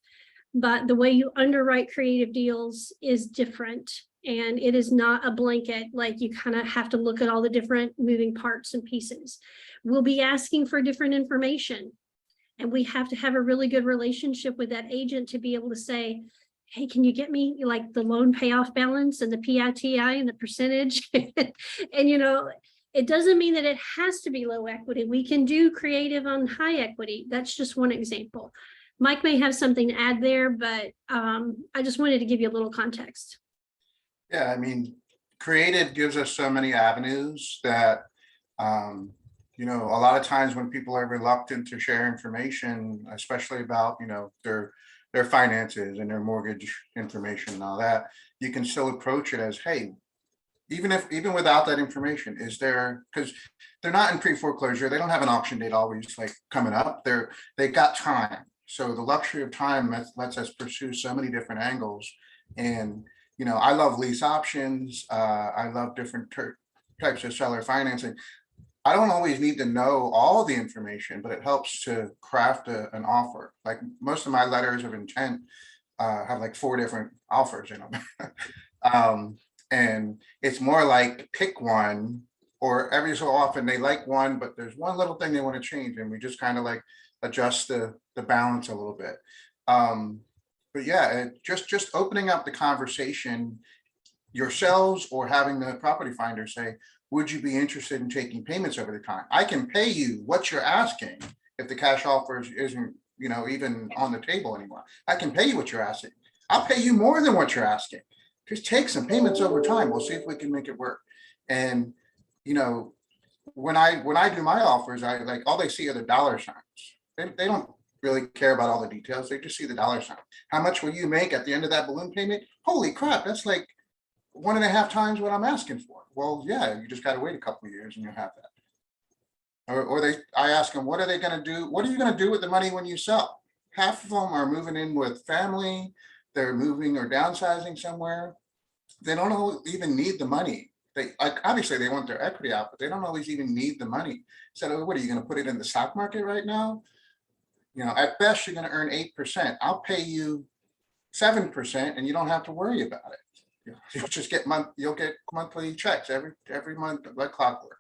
But the way you underwrite creative deals is different, and it is not a blanket. Like, you kind of have to look at all the different moving parts and pieces. We'll be asking for different information, and we have to have a really good relationship with that agent to be able to say, hey, can you get me like the loan payoff balance and the PITI and the percentage? And, it doesn't mean that it has to be low equity. We can do creative on high equity. That's just one example. Mike may have something to add there, but I just wanted to give you a little context. Yeah, I mean, creative gives us so many avenues that, a lot of times when people are reluctant to share information, especially about, their finances and their mortgage information and all that, you can still approach it as, hey, even without that information, is there, because they're not in pre-foreclosure, they don't have an auction date always like coming up. They got time. So the luxury of time lets us pursue so many different angles. And, I love lease options. I love different types of seller financing. I don't always need to know all the information, but it helps to craft an offer. Like most of my letters of intent have like 4 different offers in them. And it's more like pick one, or every so often they like one, but there's one little thing they want to change, and we just kind of like adjust the balance a little bit. But yeah, just opening up the conversation yourselves, or having the property finder say, would you be interested in taking payments over the time? I can pay you what you're asking if the cash offer isn't, even on the table anymore. I can pay you what you're asking. I'll pay you more than what you're asking. Just take some payments over time. We'll see if we can make it work. And, when I do my offers, I like, all they see are the dollar signs. They don't really care about all the details. They just see the dollar sign. How much will you make at the end of that balloon payment? Holy crap, that's like 1.5 times what I'm asking for. Well, yeah, you just got to wait a couple of years and you'll have that. Or I ask them, what are they going to do? What are you going to do with the money when you sell? Half of them are moving in with family. They're moving or downsizing somewhere. They don't even need the money. Obviously they want their equity out, but they don't always even need the money. So what are you going to put it in the stock market right now? At best you're going to earn 8%. I'll pay you 7%, and you don't have to worry about it. You'll just get monthly checks every month like clockwork.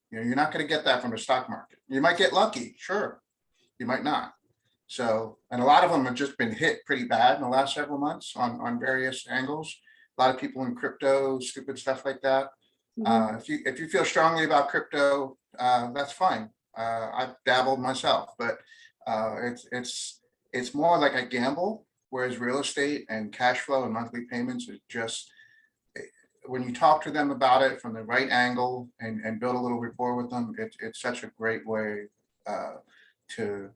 You're not going to get that from the stock market. You might get lucky, sure. You might not. So, and a lot of them have just been hit pretty bad in the last several months on various angles. A lot of people in crypto, stupid stuff like that. If you feel strongly about crypto, that's fine. I've dabbled myself, but it's more like a gamble. Whereas real estate and cash flow and monthly payments is just, when you talk to them about it from the right angle and build a little rapport with them, it's such a great way to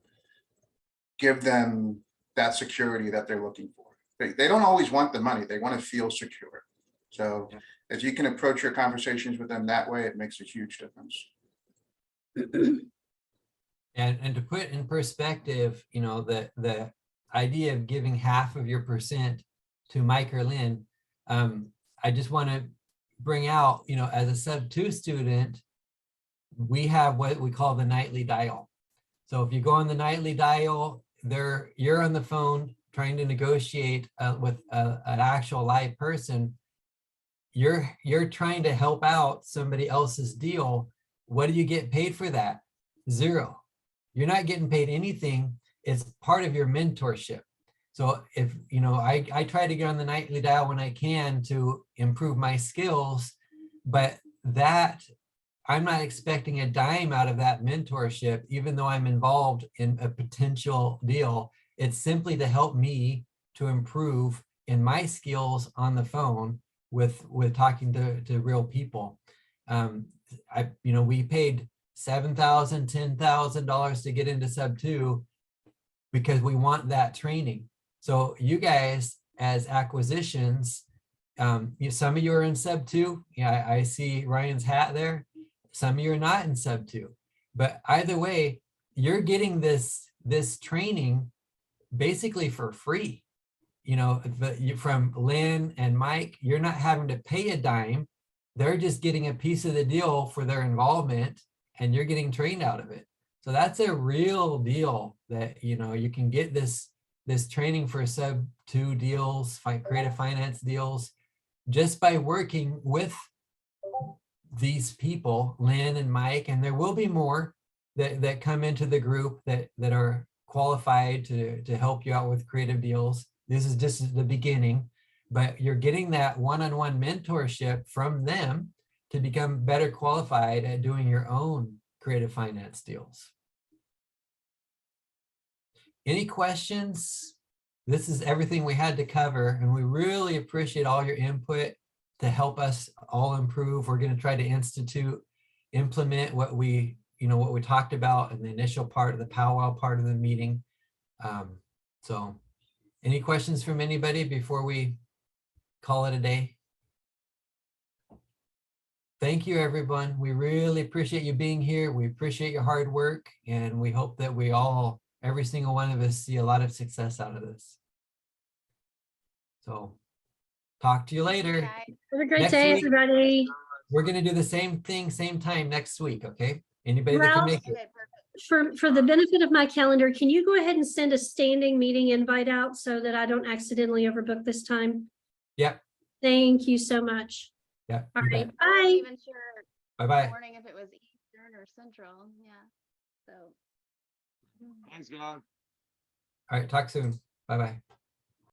give them that security that they're looking for. They don't always want the money. They want to feel secure. So if you can approach your conversations with them that way, it makes a huge difference. And to put in perspective, the idea of giving half of your percent to Mike or Lynn, I just want to bring out, as a sub-2 student, we have what we call the nightly dial. So if you go on the nightly dial, you're on the phone trying to negotiate with an actual live person. You're trying to help out somebody else's deal. What do you get paid for that? 0. You're not getting paid anything. it's part of your mentorship. So if, you know, I try to get on the nightly dial when I can to improve my skills, but that I'm not expecting a dime out of that mentorship, even though I'm involved in a potential deal. It's simply to help me to improve in my skills on the phone with talking to real people. We paid $7,000, $10,000 to get into sub 2 because we want that training. So you guys as acquisitions, some of you are in sub 2. Yeah, I see Ryan's hat there. Some of you are not in sub 2, but either way, you're getting this training basically for free. You know, from Lynn and Mike, you're not having to pay a dime. They're just getting a piece of the deal for their involvement, and you're getting trained out of it. So that's a real deal that, you know, you can get this training for sub 2 deals, creative finance deals, just by working with these people, Lynn and Mike, and there will be more that come into the group that are qualified to help you out with creative deals. This is just the beginning, but you're getting that one-on-one mentorship from them to become better qualified at doing your own creative finance deals. Any questions? This is everything we had to cover, and we really appreciate all your input to help us all improve. We're going to try to implement what we talked about in the initial part of the powwow part of the meeting. So any questions from anybody before we call it a day? Thank you, everyone. We really appreciate you being here. We appreciate your hard work, and we hope that we all, every single one of us, see a lot of success out of this. So talk to you later. Have a great Next day, week, everybody. we're going to do the same thing, same time next week. Okay. Anybody that can Ralph? make it. For the benefit of my calendar, can you go ahead and send a standing meeting invite out so that I don't accidentally overbook this time? Yep. Thank you so much. Yeah. All you right. bet. I wasn't Bye. even sure Bye-bye. morning if it was Eastern or Central. Yeah. So. Thanks, God. All right. Talk soon. Bye-bye.